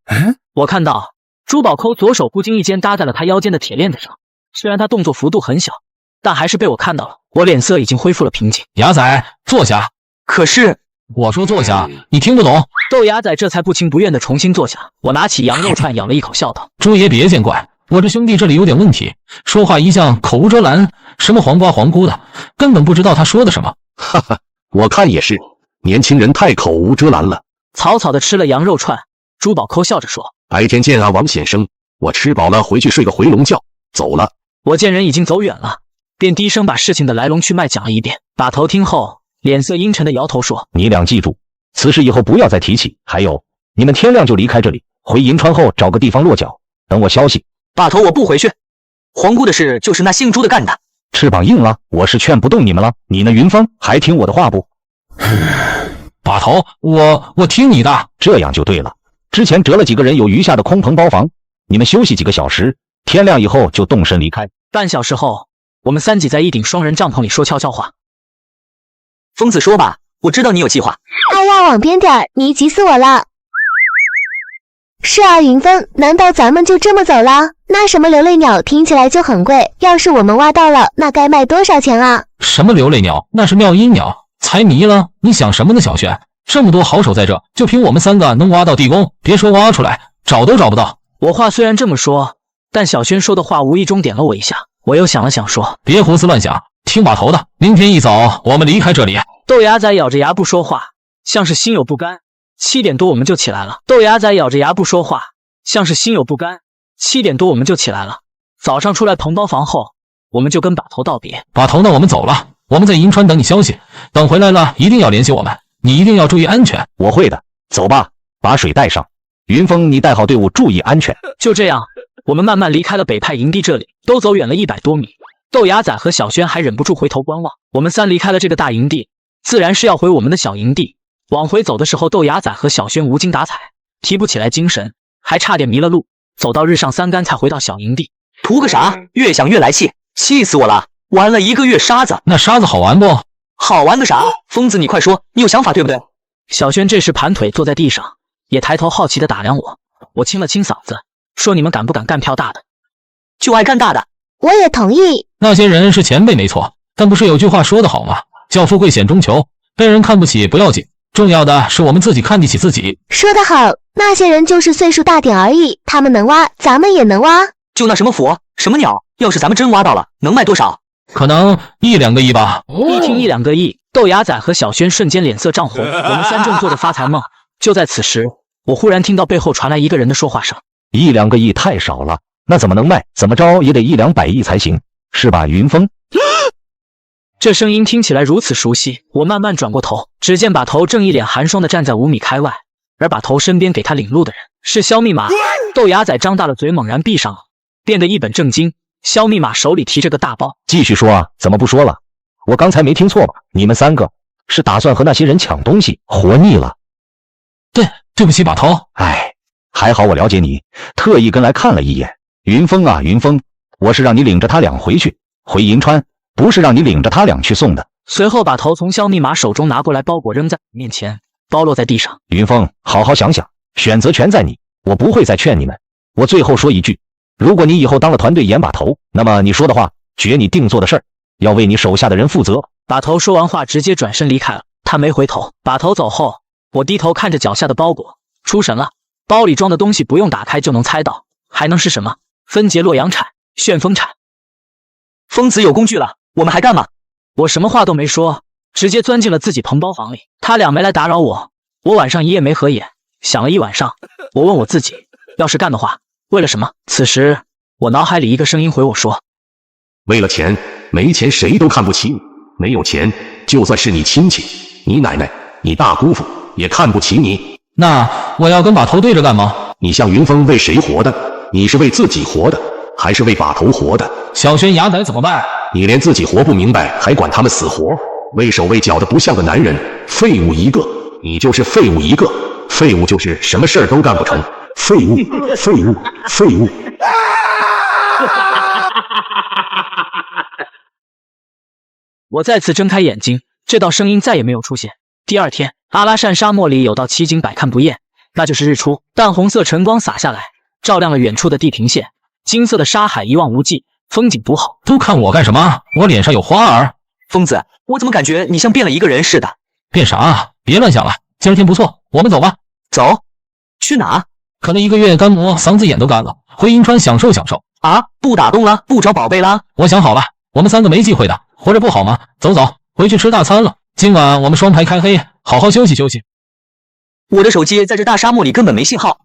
[SPEAKER 3] 我看到珠宝抠左手不经意间搭在了他腰间的铁链子上，虽然他动作幅度很小，但还是被我看到了。我脸色已经恢复了平静。
[SPEAKER 2] 牙仔，坐下。
[SPEAKER 4] 可是
[SPEAKER 2] 我说坐下，你听不懂？
[SPEAKER 3] 豆芽仔这才不情不愿地重新坐下。我拿起羊肉串咬了一口，笑道：
[SPEAKER 2] 朱爷别见怪，我这兄弟这里有点问题，说话一向口无遮拦，什么黄瓜黄姑的，根本不知道他说的什么。
[SPEAKER 7] 哈哈，我看也是，年轻人太口无遮拦了。
[SPEAKER 3] 草草地吃了羊肉串，珠宝抠笑着说：
[SPEAKER 7] 白天见啊，王先生，我吃饱了回去睡个回笼觉，走了。
[SPEAKER 3] 我见人已经走远了，便低声把事情的来龙去脉讲了一遍。把头听后，脸色阴沉的摇头说：
[SPEAKER 8] 你俩记住，此事以后不要再提起。还有，你们天亮就离开这里，回银川后找个地方落脚，等我消息。
[SPEAKER 4] 把头，我不回去。皇姑的事就是那姓朱的干的。
[SPEAKER 8] 翅膀硬了，我是劝不动你们了。你那云峰还听我的话不？
[SPEAKER 2] 把头，我听你的。
[SPEAKER 8] 这样就对了。之前折了几个人有余下的空棚包房，你们休息几个小时，天亮以后就动身离开。
[SPEAKER 3] 半小时后，我们3挤在一顶双人帐篷里说悄悄话。
[SPEAKER 4] 疯子说吧，我知道你有计划。
[SPEAKER 1] 哎呀，往边点儿，你急死我了。是啊，云峰，难道咱们就这么走了？那什么流泪鸟听起来就很贵，要是我们挖到了，那该卖多少钱啊？
[SPEAKER 2] 什么流泪鸟？那是妙音鸟。财迷了？你想什么呢，小轩？这么多好手在这，就凭我们3个能挖到地宫，别说挖出来，找都找不到。
[SPEAKER 3] 我话虽然这么说，但小轩说的话无意中点了我一下。我又想了想说：
[SPEAKER 2] 别胡思乱想，听把头的，明天一早我们离开这里。
[SPEAKER 3] 豆芽仔咬着牙不说话，像是心有不甘。7点多我们就起来了。豆芽仔咬着牙不说话，像是心有不甘。7点多我们就起来了。早上出来棚包房后，我们就跟把头道别。
[SPEAKER 2] 把头，那我们走了。我们在银川等你消息，等回来了一定要联系我们，你一定要注意安全。
[SPEAKER 8] 我会的，走吧，把水带上。云峰，你带好队伍，注意安全。
[SPEAKER 3] 就这样，我们慢慢离开了北派营地，这里都走远了100多米。豆芽仔和小轩还忍不住回头观望。我们3离开了这个大营地，自然是要回我们的小营地。往回走的时候，豆芽仔和小轩无精打采，提不起来精神，还差点迷了路，走到日上三竿才回到小营地。
[SPEAKER 4] 图个啥？越想越来气，气死我了！玩了1个月沙子，
[SPEAKER 2] 那沙子好玩不？
[SPEAKER 4] 好玩个啥？疯子，你快说，你有想法对不对？
[SPEAKER 3] 小轩这时盘腿坐在地上，也抬头好奇地打量我。我清了清嗓子，说：“你们敢不敢干票大的？”
[SPEAKER 4] 就爱干大的。
[SPEAKER 1] 我也同意。
[SPEAKER 2] 那些人是前辈没错，但不是有句话说得好吗？叫富贵险中求，被人看不起不要紧，重要的是我们自己看得起自己。
[SPEAKER 1] 说得好，那些人就是岁数大点而已，他们能挖，咱们也能挖。
[SPEAKER 4] 就那什么佛什么鸟，要是咱们真挖到了，能卖多少？
[SPEAKER 2] 可能1、2个亿吧。
[SPEAKER 3] 一听1、2个亿，豆芽仔和小轩瞬间脸色涨红。我们3正做着发财梦，就在此时，我忽然听到背后传来一个人的说话声
[SPEAKER 8] ：1、2个亿太少了，那怎么能卖？怎么着也得1、200亿才行，是吧，云峰？
[SPEAKER 3] 这声音听起来如此熟悉，我慢慢转过头，只见把头正一脸寒霜地站在5米开外，而把头身边给他领路的人是肖密码。豆芽仔张大了嘴，猛然闭上了，变得一本正经。肖密码手里提着个大包，
[SPEAKER 8] 继续说啊，怎么不说了？我刚才没听错吧？你们3个是打算和那些人抢东西，活腻了？
[SPEAKER 2] 对不起，把头。
[SPEAKER 8] 哎，还好我了解你，特意跟来看了一眼。云峰啊，云峰，我是让你领着他俩回银川，不是让你领着他俩去送的。
[SPEAKER 3] 随后把头从肖密码手中拿过来，包裹扔在面前，包落在地上。
[SPEAKER 8] 云峰，好好想想，选择权在你，我不会再劝你们。我最后说一句，如果你以后当了团队演把头，那么你说的话，绝你定做的事儿，要为你手下的人负责。
[SPEAKER 3] 把头说完话，直接转身离开了。他没回头。把头走后，我低头看着脚下的包裹，出神了。包里装的东西不用打开就能猜到，还能是什么？分节洛阳铲、旋风铲。
[SPEAKER 4] 疯子有工具了，我们还干嘛？
[SPEAKER 3] 我什么话都没说，直接钻进了自己棚包房里。他俩没来打扰我，我晚上一夜没合眼，想了一晚上。我问我自己，要是干的话，为了什么？此时，我脑海里一个声音回我说：
[SPEAKER 7] 为了钱，没钱谁都看不起你，没有钱，就算是你亲戚、你奶奶、你大姑父也看不起你。
[SPEAKER 2] 那我要跟把头对着干嘛？
[SPEAKER 7] 你像云峰为谁活的？你是为自己活的，还是为把头活的？
[SPEAKER 2] 小轩牙仔怎么办？
[SPEAKER 7] 你连自己活不明白，还管他们死活？畏手畏脚的不像个男人，废物一个！你就是废物一个！废物就是什么事儿都干不成，废物，废物，废物！
[SPEAKER 3] 我再次睁开眼睛，这道声音再也没有出现。第二天，阿拉善沙漠里有道奇景百看不厌，那就是日出。淡红色晨光洒下来，照亮了远处的地平线，金色的沙海一望无际，风景独好。
[SPEAKER 2] 都看我干什么？我脸上有花儿。
[SPEAKER 4] 疯子，我怎么感觉你像变了一个人似的？
[SPEAKER 2] 变啥啊？别乱想了，今儿天不错，我们走吧。
[SPEAKER 4] 走？去哪？
[SPEAKER 2] 可能1个月干磨嗓子眼都干了，回银川享受享受。
[SPEAKER 4] 啊，不打洞了，不找宝贝啦？
[SPEAKER 2] 我想好了，我们3个没机会的，活着不好吗？走走，回去吃大餐了。今晚我们双排开黑，好好休息休息。
[SPEAKER 4] 我的手机在这大沙漠里根本没信号。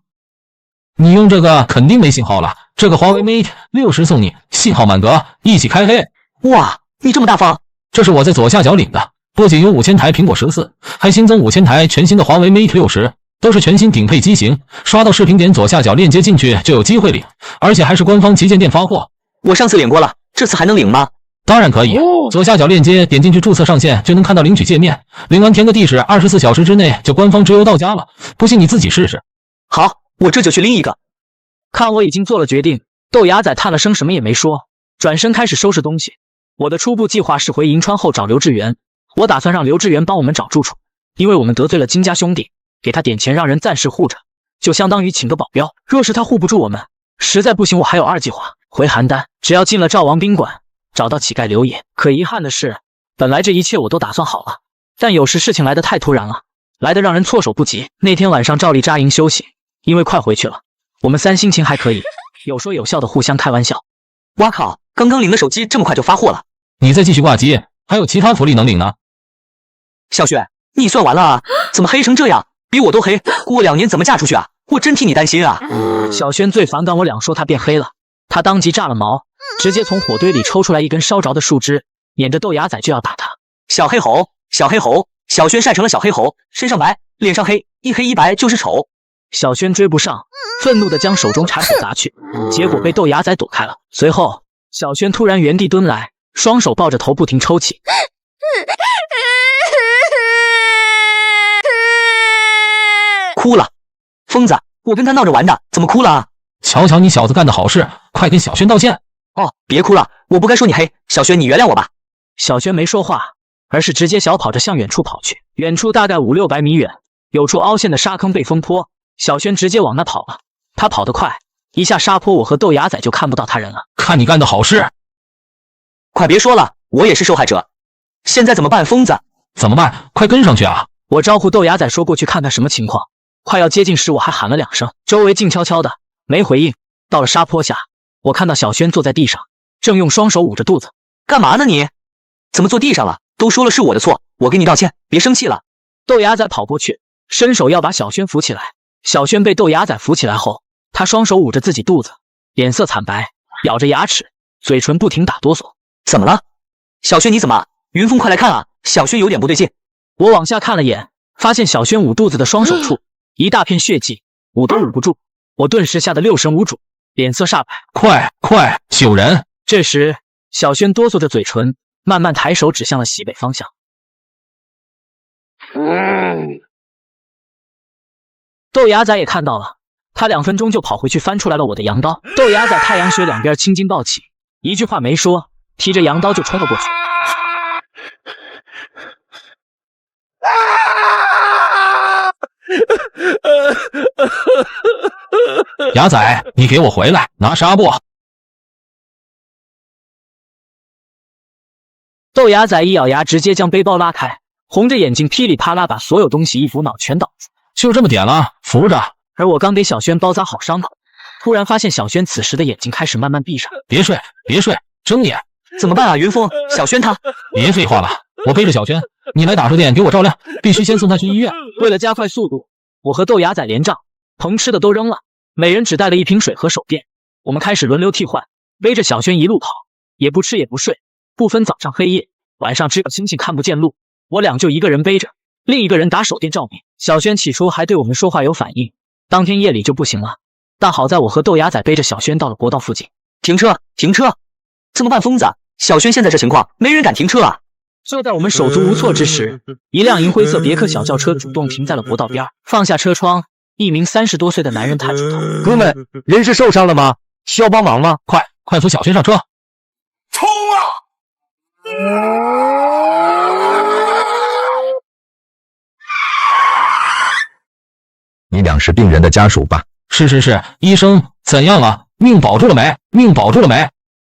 [SPEAKER 2] 你用这个肯定没信号了，这个华为 Mate 60送你，信号满格，一起开黑。
[SPEAKER 4] 哇，你这么大方！
[SPEAKER 2] 这是我在左下角领的，不仅有5000台苹果14，还新增5000台全新的华为 Mate 60，都是全新顶配机型。刷到视频点左下角链接进去就有机会领，而且还是官方旗舰店发货。
[SPEAKER 4] 我上次领过了，这次还能领吗？
[SPEAKER 2] 当然可以，左下角链接点进去注册上线就能看到领取界面，领完填个地址，24小时之内就官方直邮到家了。不信你自己试试。
[SPEAKER 4] 好，我这就去拎一个。
[SPEAKER 3] 看我已经做了决定，豆芽仔叹了声，什么也没说，转身开始收拾东西。我的初步计划是回银川后找刘志源，我打算让刘志源帮我们找住处，因为我们得罪了金家兄弟，给他点钱让人暂时护着，就相当于请个保镖。若是他护不住我们，实在不行我还有2计划。回邯郸，只要进了赵王宾馆，找到乞丐刘野。可遗憾的是，本来这一切我都打算好了，但有时事情来得太突然了，来得让人措手不及。那天晚上照例扎营休息，因为快回去了，我们3心情还可以，有说有笑的互相开玩笑。
[SPEAKER 4] 哇靠，刚刚领的手机这么快就发货了？
[SPEAKER 2] 你再继续挂机，还有其他福利能领呢。
[SPEAKER 4] 小雪，你算完了啊？怎么黑成这样？比我都黑，过2年怎么嫁出去啊？我真替你担心啊。
[SPEAKER 3] 小轩最反感我俩说他变黑了，他当即炸了毛，直接从火堆里抽出来一根烧着的树枝，撵着豆芽仔就要打他。
[SPEAKER 4] 小黑猴，小黑猴，小轩晒成了小黑猴，身上白，脸上黑，一黑一白就是丑。
[SPEAKER 3] 小轩追不上，愤怒地将手中铲子砸去，结果被豆芽仔躲开了。随后，小轩突然原地蹲来，双手抱着头不停抽泣。
[SPEAKER 4] 哭了，疯子，我跟他闹着玩的，怎么哭了啊？
[SPEAKER 2] 瞧瞧你小子干的好事，快跟小轩道歉。
[SPEAKER 4] 哦，别哭了，我不该说你黑，小轩你原谅我吧。
[SPEAKER 3] 小轩没说话，而是直接小跑着向远处跑去。远处大概500-600米远，有处凹陷的沙坑被风坡，小轩直接往那跑了。他跑得快，一下沙坡，我和豆芽仔就看不到他人了。
[SPEAKER 2] 看你干的好事，
[SPEAKER 4] 快别说了，我也是受害者。现在怎么办，疯子？
[SPEAKER 2] 怎么办？快跟上去啊！
[SPEAKER 3] 我招呼豆芽仔说过去看看什么情况。快要接近时，我还喊了2声，周围静悄悄的，没回应。到了沙坡下，我看到小轩坐在地上，正用双手捂着肚子。
[SPEAKER 4] 干嘛呢你？怎么坐地上了？都说了是我的错，我跟你道歉，别生气了。
[SPEAKER 3] 豆芽仔跑过去，伸手要把小轩扶起来。小轩被豆芽仔扶起来后，他双手捂着自己肚子，脸色惨白，咬着牙齿，嘴唇不停打哆嗦。
[SPEAKER 4] 怎么了？小轩你怎么？云峰快来看啊！小轩有点不对劲。
[SPEAKER 3] 我往下看了眼，发现小轩捂肚子的双手处一大片血迹，捂都捂不住。我顿时吓得六神无主，脸色煞白。
[SPEAKER 2] 快救人！
[SPEAKER 3] 这时小轩哆嗦着嘴唇，慢慢抬手指向了西北方向。豆芽仔也看到了，他2分钟就跑回去翻出来了我的羊刀。豆芽仔太阳穴两边青筋暴起，一句话没说，提着羊刀就冲了过去。
[SPEAKER 2] 牙仔，你给我回来，拿纱布！
[SPEAKER 3] 豆芽仔一咬牙，直接将背包拉开，红着眼睛噼里啪啦把所有东西一扶脑全倒住。
[SPEAKER 2] 就这么点了，扶着。
[SPEAKER 3] 而我刚给小轩包扎好伤口，突然发现小轩此时的眼睛开始慢慢闭上。
[SPEAKER 2] 别睡，睁眼。
[SPEAKER 4] 怎么办啊，云峰？小轩他……
[SPEAKER 2] 别废话了，我背着小轩，你来打手电给我照亮，必须先送他去医院。
[SPEAKER 3] 为了加快速度，我和豆芽仔连账，棚吃的都扔了，每人只带了1瓶水和手电。我们开始轮流替换，背着小轩一路跑，也不吃也不睡，不分早上黑夜，晚上只有星星看不见路，我俩就一个人背着，另一个人打手电照明。小轩起初还对我们说话有反应，当天夜里就不行了。但好在我和豆芽仔背着小轩到了国道附近。
[SPEAKER 4] 停车！怎么办，疯子？小轩现在这情况，没人敢停车啊！
[SPEAKER 3] 就在我们手足无措之时，一辆银灰色别克小轿车主动停在了国道边，放下车窗，一名30多岁的男人探出头：“
[SPEAKER 8] 哥们，人是受伤了吗？需要帮忙吗？
[SPEAKER 2] 快扶小轩上车！”
[SPEAKER 9] 冲啊！
[SPEAKER 8] 你俩是病人的家属吧？
[SPEAKER 2] 是，医生怎样了？命保住了没？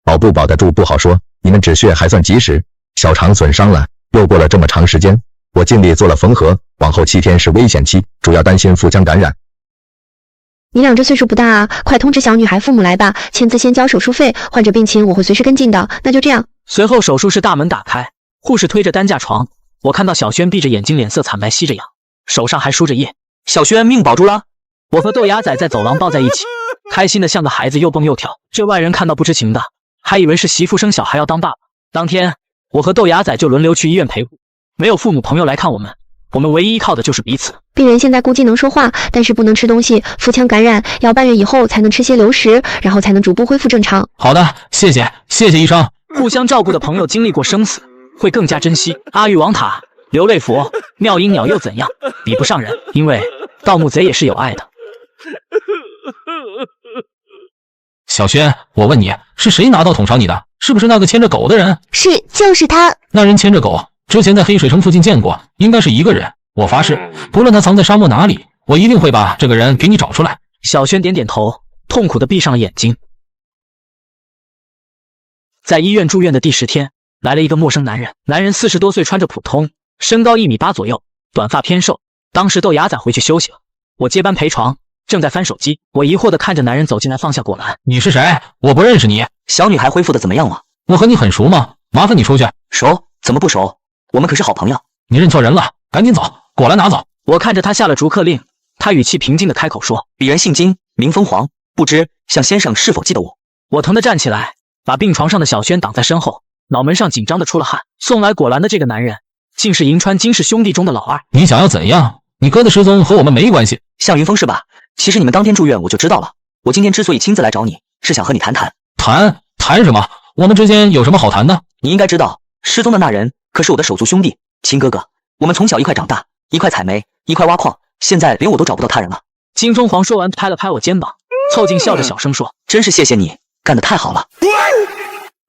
[SPEAKER 8] 保不保得住不好说，你们止血还算及时，小肠损伤了，又过了这么长时间，我尽力做了缝合，往后7天是危险期，主要担心腹腔感染。
[SPEAKER 1] 你俩这岁数不大啊，快通知小女孩父母来吧，签字先交手术费，患者病情我会随时跟进的。那就这样。
[SPEAKER 3] 随后手术室大门打开，护士推着担架床，我看到小轩闭着眼睛，脸色惨白，吸着氧，手上还输着液。
[SPEAKER 4] 小轩命保住了。
[SPEAKER 3] 我和豆芽仔在走廊抱在一起，开心的像个孩子，又蹦又跳。这外人看到不知情的，还以为是媳妇生小孩要当爸爸。当天我和豆芽仔就轮流去医院陪护，没有父母朋友来看我们，我们唯一依靠的就是彼此。
[SPEAKER 1] 病人现在估计能说话，但是不能吃东西，腹腔感染要半月以后才能吃些流食，然后才能逐步恢复正常。
[SPEAKER 2] 好的，谢谢医生。
[SPEAKER 3] 互相照顾的朋友经历过生死，会更加珍惜。阿育王塔、流泪佛、妙音鸟又怎样，比不上人，因为盗墓贼也是有爱的。
[SPEAKER 2] 小轩，我问你，是谁拿刀捅伤你的？是不是那个牵着狗的人？
[SPEAKER 1] 是，就是他。
[SPEAKER 2] 那人牵着狗，之前在黑水城附近见过，应该是一个人。我发誓，不论他藏在沙漠哪里，我一定会把这个人给你找出来。
[SPEAKER 3] 小轩点点头，痛苦地闭上了眼睛。在医院住院的第10天，来了一个陌生男人。男人40多岁，穿着普通，身高1米8左右，短发偏瘦。当时豆芽仔回去休息了，我接班陪床，正在翻手机。我疑惑地看着男人走进来，放下果篮。
[SPEAKER 2] 你是谁？我不认识你。
[SPEAKER 4] 小女孩恢复的怎么样了？
[SPEAKER 2] 我和你很熟吗？麻烦你出去。
[SPEAKER 4] 熟？怎么不熟？我们可是好朋友。
[SPEAKER 2] 你认错人了，赶紧走，果篮拿走。
[SPEAKER 3] 我看着他下了逐客令，他语气平静地开口说：“
[SPEAKER 4] 鄙人姓金，名凤凰，不知向先生是否记得我？”
[SPEAKER 3] 我疼得站起来，把病床上的小轩挡在身后，脑门上紧张的出了汗。送来果篮的这个男人，竟是银川金氏兄弟中的老二。
[SPEAKER 2] 你想要怎样？你哥的失踪和我们没关系。
[SPEAKER 4] 向云峰是吧？其实你们当天住院我就知道了。我今天之所以亲自来找你，是想和你谈。
[SPEAKER 2] 谈什么？我们之间有什么好谈的？
[SPEAKER 4] 你应该知道，失踪的那人可是我的手足兄弟，亲哥哥。我们从小一块长大，一块采煤，一块挖矿，现在连我都找不到他人了。
[SPEAKER 3] 金钟皇说完，拍了拍我肩膀，凑近笑着小声说：“
[SPEAKER 4] 真是谢谢你，干得太好了。”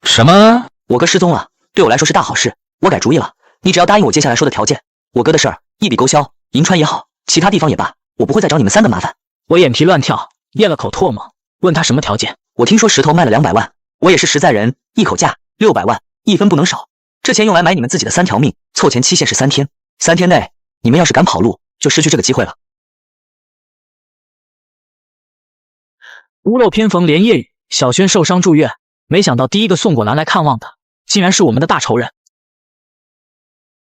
[SPEAKER 2] 什么？
[SPEAKER 4] 我哥失踪了，对我来说是大好事。我改主意了，你只要答应我接下来说的条件，我哥的事儿一笔勾销。银川也好，其他地方也罢，我不会再找你们3个麻烦。
[SPEAKER 3] 我眼皮乱跳，咽了口唾沫，问他什么条件。
[SPEAKER 4] 我听说石头卖了200万，我也是实在人，一口价600万，一分不能少。这钱用来买你们自己的3条命，凑钱期限是3天，3天内你们要是敢跑路，就失去这个机会了。屋漏偏逢连夜雨，小轩受伤住院，没想到第一个送果篮来看望的，竟然是我们的大仇人。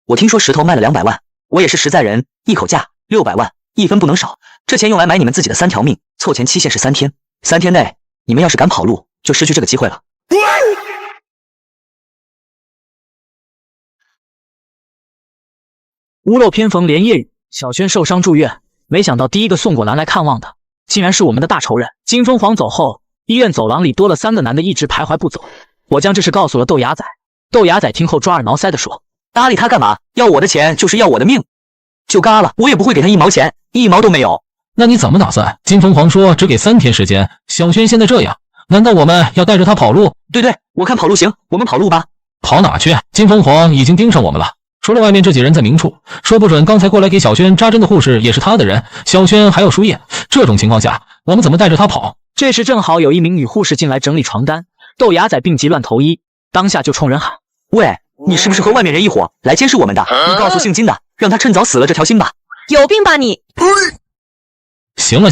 [SPEAKER 4] 我听说石头卖了200万，我也是实在人，一口价600万，一分不能少。这钱用来买你们自己的3条命，凑钱期限是3天，3天内你们要是敢跑路，就失去这个机会了。屋漏偏逢连夜雨，小轩受伤住院，没想到第一个送果篮来看望的，竟然是我们的大仇人。金钟皇走后，医院走廊里多了3个男的，一直徘徊不走。我将这事告诉了豆芽仔，豆芽仔听后抓耳挠腮的说：“搭理他干嘛？要我的钱就是要我的命，就嘎了，我也不会给他1毛钱，1毛都没有。”
[SPEAKER 2] 那你怎么打算？金钟皇说只给3天时间，小轩现在这样，难道我们要带着他跑路？
[SPEAKER 4] 对，我看跑路行，我们跑路吧。
[SPEAKER 2] 跑哪去？金钟皇已经盯上我们了。除了外面这几人在明处，说不准刚才过来给小轩扎针的护士也是他的人。小轩还要输液，这种情况下，我们怎么带着他跑？
[SPEAKER 3] 这时正好有一名女护士进来整理床单，豆芽仔病急乱投医，当下就冲人喊：“
[SPEAKER 4] 喂，你是不是和外面人一伙来监视我们的？你告诉姓金的，让他趁早死了这条心吧。”
[SPEAKER 9] 有病吧你！
[SPEAKER 2] 行了，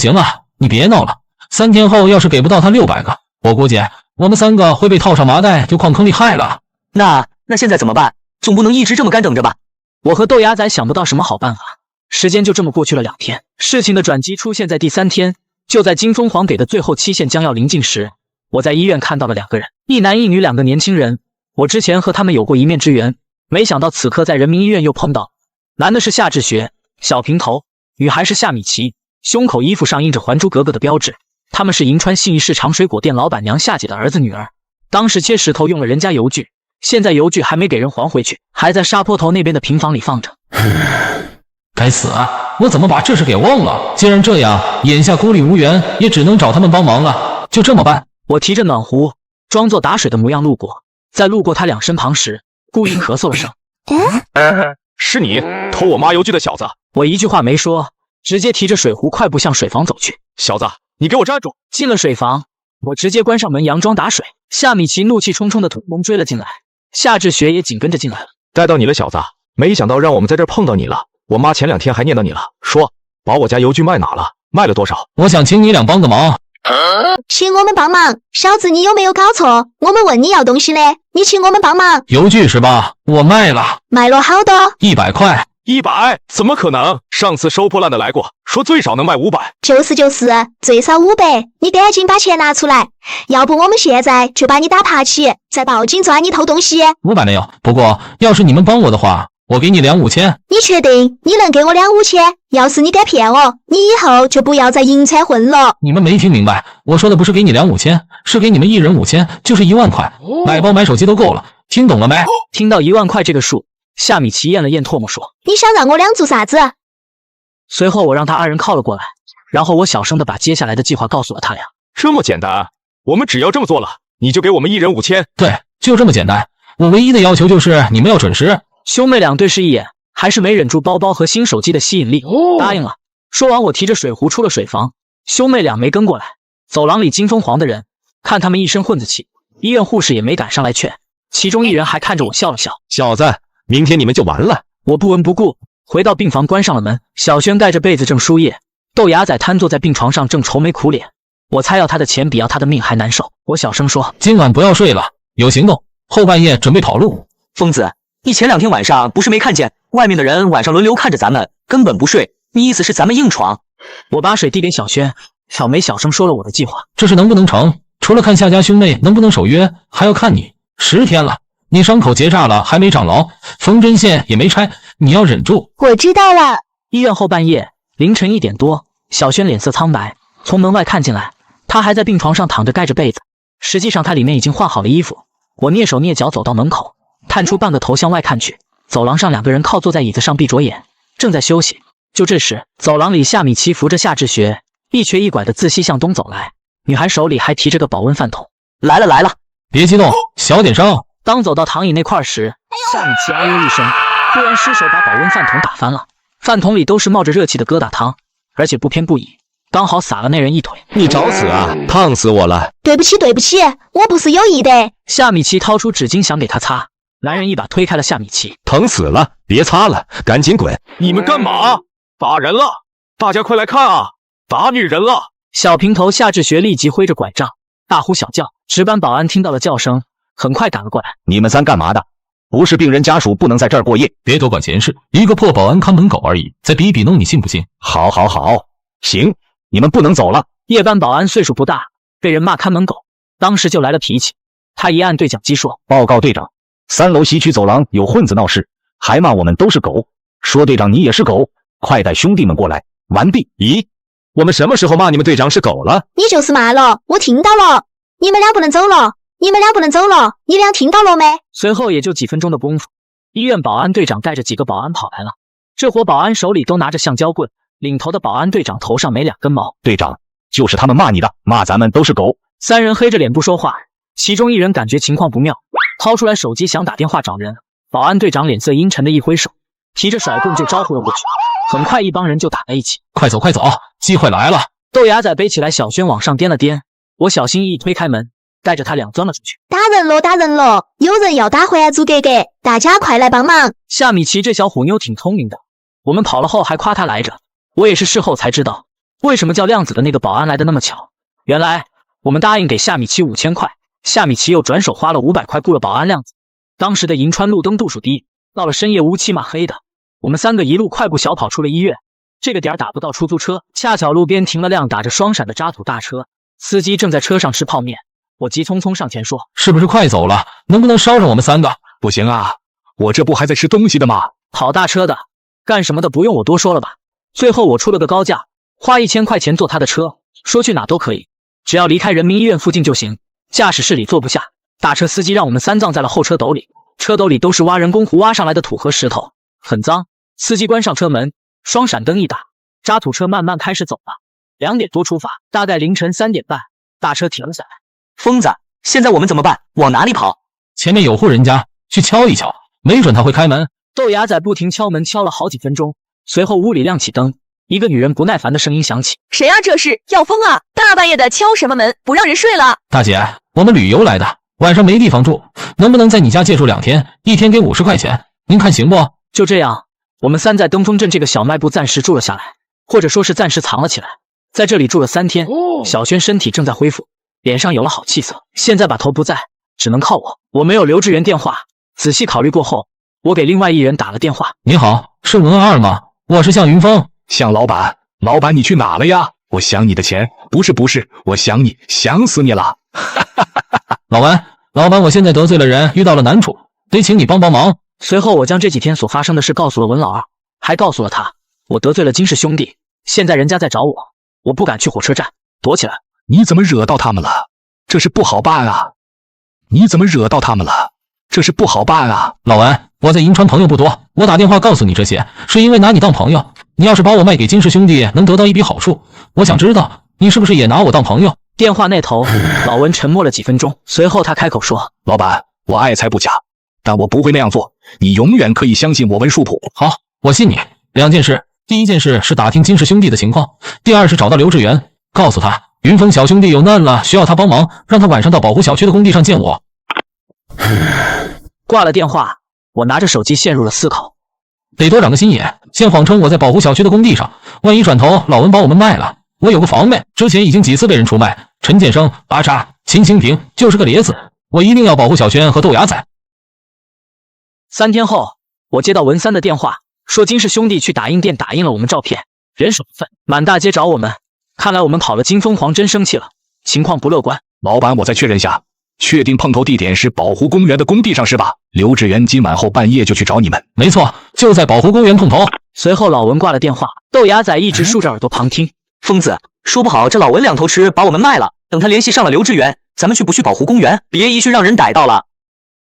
[SPEAKER 2] 你别闹了。3天后要是给不到他600个，我估计我们3个会被套上麻袋丢矿坑里害了。
[SPEAKER 4] 那现在怎么办？总不能一直这么干等着吧？
[SPEAKER 3] 我和豆芽仔想不到什么好办法。时间就这么过去了2天，事情的转机出现在第3天。就在金钟皇给的最后期限将要临近时，我在医院看到了2个人，一男一女，2个年轻人。我之前和他们有过一面之缘，没想到此刻在人民医院又碰到。男的是夏志学，小平头；女孩是夏米奇，胸口衣服上印着《还珠格格》的标志。他们是银川信义市场水果店老板娘夏姐的儿子女儿。当时切石头用了人家邮具，现在邮具还没给人还回去，还在沙坡头那边的平房里放着。
[SPEAKER 2] 该死啊！我怎么把这事给忘了？既然这样，眼下孤立无援，也只能找他们帮忙了。就这么办。
[SPEAKER 3] 我提着暖壶，装作打水的模样路过，在路过他俩身旁时，故意咳嗽了声。
[SPEAKER 5] 是你偷我妈邮具的小子！
[SPEAKER 3] 我一句话没说，直接提着水壶快步向水房走去。
[SPEAKER 5] 小子，你给我站住！
[SPEAKER 3] 进了水房，我直接关上门，佯装打水。夏米奇怒气冲冲的突然追了进来，夏志学也紧跟着进来了。
[SPEAKER 5] 带到你了，小子！没想到让我们在这儿碰到你了。我妈前2天还念叨你了，说把我家邮具卖哪了，卖了多少？
[SPEAKER 2] 我想请你俩帮个忙。
[SPEAKER 1] 请我们帮忙？小子，你有没有搞错？我们问你要东西呢，你请我们帮忙？
[SPEAKER 2] 邮具是吧？我卖了。
[SPEAKER 1] 卖了好多
[SPEAKER 2] ？100块。
[SPEAKER 5] 100？怎么可能？上次收破烂的来过，说最少能卖500。
[SPEAKER 1] 就是，最少500。你赶紧把钱拿出来，要不我们现在就把你打爬起，再报警抓你偷东西。
[SPEAKER 2] 500没有，不过要是你们帮我的话，我给你25000。
[SPEAKER 1] 你确定你能给我25000？要是你敢骗我，你以后就不要在银川混了。
[SPEAKER 2] 你们没听明白，我说的不是给你25000，是给你们1人5000，就是1万块，买包买手机都够了。听懂了没？
[SPEAKER 3] 听到1万块这个数，夏米奇咽了咽唾沫说：“
[SPEAKER 1] 你想让我俩做啥子？”
[SPEAKER 3] 随后我让他2人靠了过来，然后我小声的把接下来的计划告诉了他俩。
[SPEAKER 5] 这么简单？我们只要这么做了，你就给我们1人5000。
[SPEAKER 2] 对，就这么简单。我唯一的要求就是你们要准时。
[SPEAKER 3] 兄妹俩对视一眼，还是没忍住包包和新手机的吸引力，答应了。说完，我提着水壶出了水房，兄妹俩没跟过来。走廊里金钟皇的人，看他们一身混子气，医院护士也没敢上来劝，其中一人还看着我笑了笑。
[SPEAKER 7] 小子，明天你们就完了。
[SPEAKER 3] 我不闻不顾，回到病房关上了门。小轩盖着被子正输液，豆芽仔瘫坐在病床上正愁眉苦脸。我猜要他的钱比要他的命还难受。我小声说：“
[SPEAKER 2] 今晚不要睡了，有行动，后半夜准备跑路。”
[SPEAKER 4] 疯子，你前2天晚上不是没看见外面的人晚上轮流看着咱们，根本不睡？你意思是咱们硬闯？
[SPEAKER 3] 我把水递给小轩，小梅小声说了我的计划。
[SPEAKER 2] 这事能不能成，除了看夏家兄妹能不能守约，还要看你。10天了，你伤口结痂了还没长牢，缝针线也没拆，你要忍住。
[SPEAKER 1] 我知道了。
[SPEAKER 3] 医院后半夜，凌晨1点多，小轩脸色苍白，从门外看进来，他还在病床上躺着盖着被子，实际上他里面已经换好了衣服。我蹑手蹑脚走到门口，探出半个头向外看去，走廊上2个人靠坐在椅子上闭着眼，正在休息。就这时，走廊里夏米奇扶着夏志学，一瘸一拐的自西向东走来，女孩手里还提着个保温饭桶。
[SPEAKER 4] 来了来了，
[SPEAKER 2] 别激动，小点声。
[SPEAKER 3] 当走到躺椅那块时，夏米奇哎呦一声，突然失手把保温饭桶打翻了，饭桶里都是冒着热气的疙瘩汤，而且不偏不倚，刚好洒了那人一腿。
[SPEAKER 9] 你找死啊！烫死我了！
[SPEAKER 1] 对不起，对不起，我不是有意的。
[SPEAKER 3] 夏米奇掏出纸巾想给他擦，男人一把推开了夏米奇。
[SPEAKER 9] 疼死了！别擦了，赶紧滚！
[SPEAKER 5] 你们干嘛？打人了！大家快来看啊！打女人了！
[SPEAKER 3] 小平头夏志学立即挥着拐杖，大呼小叫。值班保安听到了叫声，很快赶了过来。
[SPEAKER 8] 你们三干嘛的？不是病人家属不能在这儿过夜。
[SPEAKER 2] 别多管闲事，一个破保安看门狗而已，再比比弄，你信不信？
[SPEAKER 8] 好，好，好，行，你们不能走了。
[SPEAKER 3] 夜班保安岁数不大，被人骂看门狗，当时就来了脾气。他一按对讲机说：
[SPEAKER 8] 报告队长，3楼西区走廊有混子闹事，还骂我们都是狗，说队长你也是狗，快带兄弟们过来。完毕。
[SPEAKER 9] 咦，我们什么时候骂你们队长是狗了？
[SPEAKER 1] 你就是骂了，我听到了。你们俩不能走了，你们俩不能走了，你俩听到了没？
[SPEAKER 3] 随后也就几分钟的功夫，医院保安队长带着几个保安跑来了。这伙保安手里都拿着橡胶棍，领头的保安队长头上没2根毛。
[SPEAKER 8] 队长，就是他们骂你的，骂咱们都是狗。
[SPEAKER 3] 3人黑着脸不说话，其中一人感觉情况不妙，掏出来手机想打电话找人。保安队长脸色阴沉的一挥手，提着甩棍就招呼了过去。很快一帮人就打在一起。
[SPEAKER 2] 快走快走，机会来了！
[SPEAKER 3] 豆芽仔背起来小轩往上颠了颠，我小心翼翼推开门，带着他俩钻了出去。
[SPEAKER 1] 打人了，打人了！有人要打还珠格格，大家快来帮忙！
[SPEAKER 3] 夏米奇这小虎妞挺聪明的，我们跑了后还夸她来着。我也是事后才知道，为什么叫亮子的那个保安来的那么巧。原来我们答应给夏米奇5000块，夏米奇又转手花了500块雇了保安亮子。当时的银川路灯度数低，到了深夜乌漆嘛黑的，我们3个一路快步小跑出了医院。这个点打不到出租车，恰巧路边停了辆打着双闪的渣土大车，司机正在车上吃泡面。我急匆匆上前说：
[SPEAKER 2] 是不是快走了？能不能捎上我们3个？
[SPEAKER 5] 不行啊，我这不还在吃东西的吗？
[SPEAKER 3] 跑大车的干什么的不用我多说了吧。最后我出了个高价，花1000块钱坐他的车，说去哪都可以，只要离开人民医院附近就行。驾驶室里坐不下，大车司机让我们3葬在了后车斗里，车斗里都是挖人工湖挖上来的土和石头，很脏。司机关上车门，双闪灯一打，渣土车慢慢开始走了。2点多出发，大概凌晨3点半，大车停了下来。
[SPEAKER 4] 疯子，现在我们怎么办？往哪里跑？
[SPEAKER 2] 前面有户人家，去敲一敲，没准他会开门。
[SPEAKER 3] 豆芽仔不停敲门，敲了好几分钟，随后屋里亮起灯，一个女人不耐烦的声音响起：
[SPEAKER 10] 谁啊？这是要疯啊！大半夜的敲什么门，不让人睡了？
[SPEAKER 2] 大姐，我们旅游来的，晚上没地方住，能不能在你家借住2天，1天给50块钱，您看行不？
[SPEAKER 3] 就这样，我们3在登封镇这个小卖部暂时住了下来，或者说是暂时藏了起来。在这里住了3天，小轩身体正在恢复，脸上有了好气色。现在把头不在，只能靠我。我没有刘志远电话，仔细考虑过后，我给另外一人打了电话。
[SPEAKER 2] 你好，是文二吗？我是向云峰。
[SPEAKER 5] 向老板，老板你去哪了呀？我想你的钱。不是，我想你，想死你了。
[SPEAKER 2] 老板，我现在得罪了人，遇到了难处，得请你帮帮忙。
[SPEAKER 3] 随后我将这几天所发生的事告诉了文老二，还告诉了他我得罪了金氏兄弟，现在人家在找我，我不敢去火车站，躲起来。
[SPEAKER 5] 你怎么惹到他们了？这是不好办啊！你怎么惹到他们了？这是不好办啊！
[SPEAKER 2] 老文，我在银川朋友不多，我打电话告诉你这些，是因为拿你当朋友。你要是把我卖给金氏兄弟，能得到一笔好处。我想知道你是不是也拿我当朋友？
[SPEAKER 3] 电话那头，老文沉默了几分钟，随后他开口说：
[SPEAKER 5] 老板，我爱财不假，但我不会那样做，你永远可以相信我文树普。
[SPEAKER 2] 好，我信你。2件事，第一件事是打听金氏兄弟的情况，第二是找到刘志远，告诉他云峰小兄弟有难了，需要他帮忙，让他晚上到保护小区的工地上见我。
[SPEAKER 3] 挂了电话，我拿着手机陷入了思考。
[SPEAKER 2] 得多长个心眼，先谎称我在保护小区的工地上，万一转头老文把我们卖了，我有个房妹，之前已经几次被人出卖，陈建生、阿叉、秦清平就是个咧子，我一定要保护小轩和豆芽仔。
[SPEAKER 3] 3天后，我接到文3的电话，说金氏兄弟去打印店打印了我们照片，人手不份，满大街找我们。看来我们跑了金凤凰真生气了，情况不乐观。
[SPEAKER 5] 老板，我再确认下，确定碰头地点是保护公园的工地上是吧？刘志远今晚后半夜就去找你们。
[SPEAKER 2] 没错，就在保护公园碰头。
[SPEAKER 3] 随后老文挂了电话，豆芽仔一直竖着耳朵旁听。
[SPEAKER 4] 疯子，说不好这老文2头吃把我们卖了，等他联系上了刘志远，咱们去不去保护公园？别一去让人逮到了。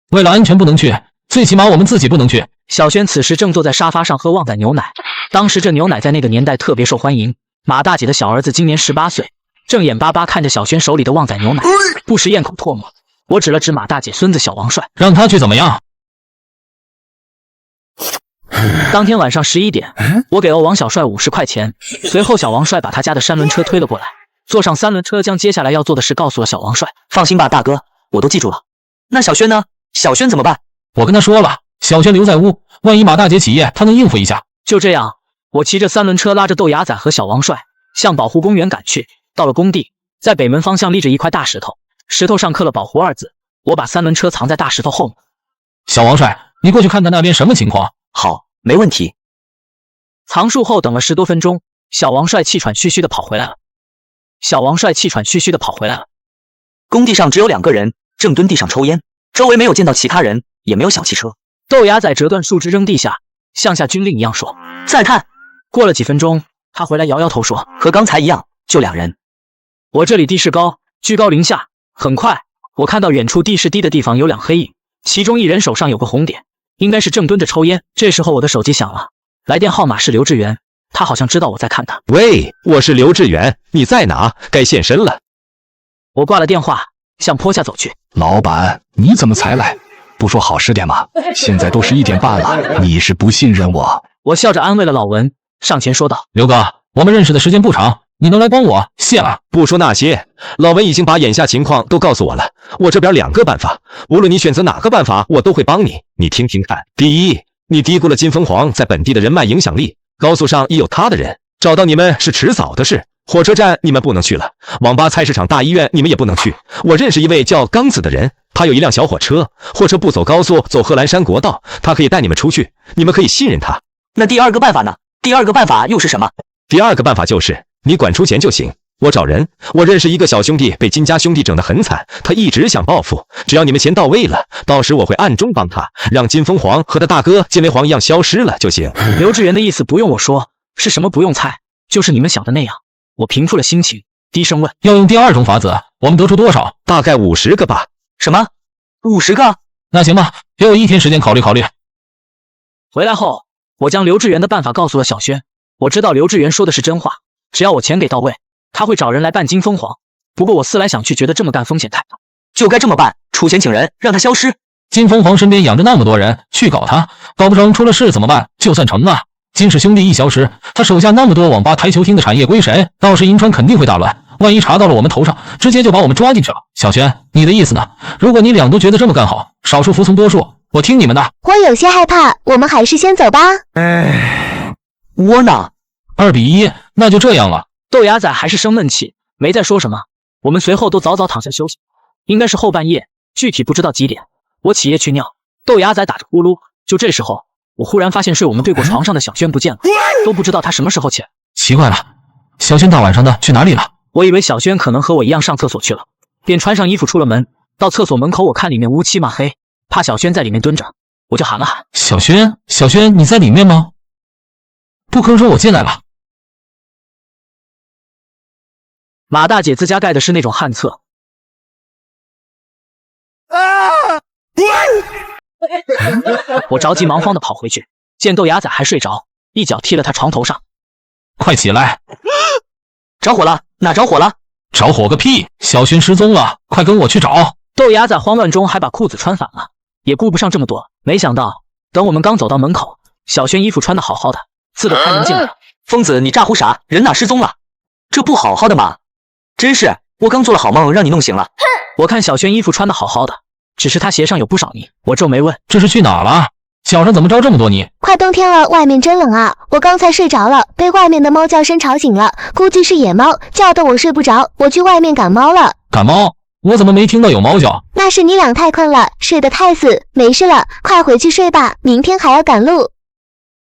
[SPEAKER 2] 为了安全不能去，最起码我们自己不能去。
[SPEAKER 3] 小轩此时正坐在沙发上喝旺仔牛奶，当时这牛奶在那个年代特别受欢迎，马大姐的小儿子今年18岁，正眼巴巴看着小轩手里的旺仔牛奶，不时咽口唾沫。我指了指马大姐孙子小王帅，
[SPEAKER 2] 让他去怎么样？
[SPEAKER 3] 当天晚上11点，我给欧王小帅50块钱，随后小王帅把他家的3轮车推了过来，坐上3轮车，将接下来要做的事告诉了小王帅。
[SPEAKER 4] 放心吧，大哥，我都记住了。那小轩呢？小轩怎么办？
[SPEAKER 2] 我跟他说了，小轩留在屋，万一马大姐起夜，他能应付一下。
[SPEAKER 3] 就这样，我骑着3轮车拉着豆芽仔和小王帅向保护公园赶去。到了工地，在北门方向立着一块大石头，石头上刻了保护2字。我把3轮车藏在大石头后面。
[SPEAKER 2] 小王帅，你过去看看那边什么情况。
[SPEAKER 4] 好，没问题。
[SPEAKER 3] 藏树后等了10多分钟，小王帅气喘吁吁地跑回来了。
[SPEAKER 4] 工地上只有2个人，正蹲地上抽烟，周围没有见到其他人，也没有小汽车。
[SPEAKER 3] 豆芽仔折断树枝扔地下，像下军令一样说：“
[SPEAKER 4] 再看。”
[SPEAKER 3] 过了几分钟，他回来摇摇头说：“
[SPEAKER 4] 和刚才一样，就2人。”
[SPEAKER 3] 我这里地势高，居高临下，很快我看到远处地势低的地方有2黑影，其中1人手上有个红点，应该是正蹲着抽烟。这时候我的手机响了，来电号码是刘志远，他好像知道我在看他。
[SPEAKER 9] 喂，我是刘志远，你在哪？该现身了。
[SPEAKER 3] 我挂了电话，向坡下走去。
[SPEAKER 5] 老板，你怎么才来？不说好10点吗？现在都11点半了，你是不信任我？
[SPEAKER 3] 我笑着安慰了老文，上前说道：“
[SPEAKER 2] 刘哥，我们认识的时间不长，你能来帮我，谢了。”
[SPEAKER 9] 不说那些，老文已经把眼下情况都告诉我了。我这边2个办法，无论你选择哪个办法，我都会帮你。你听听看。第一，你低估了金凤凰在本地的人脉影响力，高速上也有他的人，找到你们是迟早的事。火车站你们不能去了，网吧、菜市场、大医院你们也不能去。我认识一位叫刚子的人，他有一辆小火车，货车不走高速，走贺兰山国道，他可以带你们出去，你们可以信任他。
[SPEAKER 4] 那第2个办法呢？第2个办法又是什么？
[SPEAKER 9] 第2个办法就是你管出钱就行。我找人，我认识一个小兄弟被金家兄弟整得很惨，他一直想报复，只要你们钱到位了，到时我会暗中帮他，让金凤凰和他大哥金为皇一样消失了就行。
[SPEAKER 3] 刘志远的意思不用我说，是什么不用猜，就是你们想的那样。我平复了心情，低声问：“
[SPEAKER 2] 要用第2种法子，我们得出多少？”
[SPEAKER 9] 大概50个吧。
[SPEAKER 4] 什么？50个？
[SPEAKER 2] 那行吧，给我1天时间考虑考虑。
[SPEAKER 3] 回来后，我将刘志远的办法告诉了小轩。我知道刘志远说的是真话，只要我钱给到位，他会找人来办金凤凰。不过我思来想去，觉得这么干风险太大，
[SPEAKER 4] 就该这么办，出钱请人，让他消失。
[SPEAKER 2] 金凤凰身边养着那么多人，去搞他，搞不成出了事怎么办？就算成了，金氏兄弟一消失，他手下那么多网吧、台球厅的产业归谁？到时银川肯定会大乱，万一查到了我们头上，直接就把我们抓进去了。小轩，你的意思呢？如果你俩都觉得这么干好，少数服从多数，我听你们的。
[SPEAKER 1] 我有些害怕，我们还是先走吧。
[SPEAKER 4] 窝囊。
[SPEAKER 2] 2比1，那就这样了。
[SPEAKER 3] 豆芽仔还是生闷气，没再说什么。我们随后都早早躺下休息，应该是后半夜，具体不知道几点。我起夜去尿，豆芽仔打着呼噜。就这时候，我忽然发现睡我们对过床上的小轩不见了，都不知道他什么时候起来。
[SPEAKER 2] 奇怪了，小轩大晚上的去哪里了？
[SPEAKER 3] 我以为小轩可能和我一样上厕所去了，便穿上衣服出了门。到厕所门口，我看里面乌漆嘛黑，怕小轩在里面蹲着，我就喊了喊：“
[SPEAKER 2] 小轩，小轩，你在里面吗？”不吭说，我进来了。
[SPEAKER 3] 马大姐自家盖的是那种旱厕，我着急忙慌地跑回去，见豆芽仔还睡着，一脚踢了他床头上。
[SPEAKER 2] 快起来！
[SPEAKER 4] 着火了！哪着火了？
[SPEAKER 2] 着火个屁！小轩失踪了，快跟我去找！
[SPEAKER 3] 豆芽仔慌乱中还把裤子穿反了，也顾不上这么多。没想到，等我们刚走到门口，小轩衣服穿得好好的，呲的开门进来。
[SPEAKER 4] 疯子，你咋呼啥？人哪失踪了？这不好好的吗？真是，我刚做了好梦，让你弄醒了。
[SPEAKER 3] 我看小轩衣服穿得好好的，只是他鞋上有不少泥。我皱眉问：“
[SPEAKER 2] 这是去哪了？脚上怎么着这么多泥？”
[SPEAKER 1] 快冬天了，外面真冷啊！我刚才睡着了，被外面的猫叫声吵醒了，估计是野猫，叫得我睡不着。我去外面赶猫了。
[SPEAKER 2] 赶猫？我怎么没听到有猫叫？
[SPEAKER 1] 那是你俩太困了，睡得太死。没事了，快回去睡吧，明天还要赶路。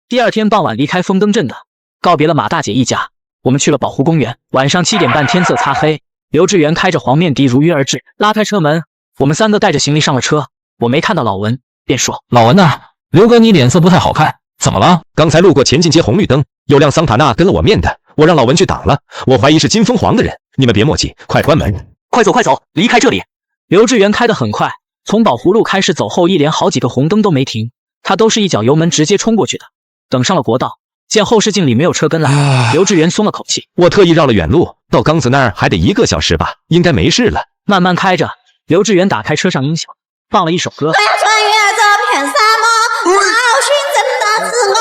[SPEAKER 3] 第2天傍晚离开枫灯镇的，告别了马大姐一家。我们去了保护公园，晚上7点半，天色擦黑，刘志远开着黄面的如约而至，拉开车门，我们3个带着行李上了车。我没看到老文，便说：“
[SPEAKER 2] 老文呐，刘哥你脸色不太好看，怎么了？”
[SPEAKER 9] 刚才路过前进街红绿灯，有辆桑塔纳跟了我面的，我让老文去挡了，我怀疑是金凤凰的人，你们别墨迹，快关门！
[SPEAKER 4] 快走快走，离开这里！
[SPEAKER 3] 刘志远开得很快，从宝湖路开始走后，一连好几个红灯都没停，他都是一脚油门直接冲过去的。等上了国道，见后视镜里没有车跟来，刘志远松了口气。
[SPEAKER 9] 我特意绕了远路，到刚子那儿还得1个小时吧，应该没事了。
[SPEAKER 3] 慢慢开着，刘志远打开车上音响，放了一首歌。
[SPEAKER 11] 我要穿越这片沙漠，找寻真的自我，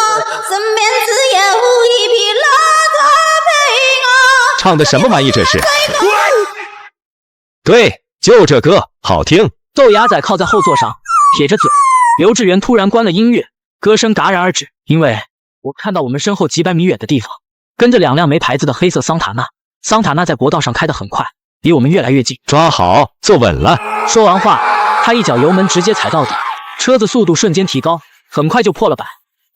[SPEAKER 11] 身边只有一匹骆驼陪我。
[SPEAKER 9] 唱的什么玩意这是？对，就这歌好听。
[SPEAKER 3] 豆芽仔靠在后座上，撇着嘴。刘志远突然关了音乐，歌声戛然而止，因为我看到我们身后几百米远的地方，跟着2辆没牌子的黑色桑塔纳。桑塔纳在国道上开得很快，离我们越来越近。
[SPEAKER 9] 抓好，坐稳了。
[SPEAKER 3] 说完话，他一脚油门直接踩到底，车子速度瞬间提高，很快就破了100，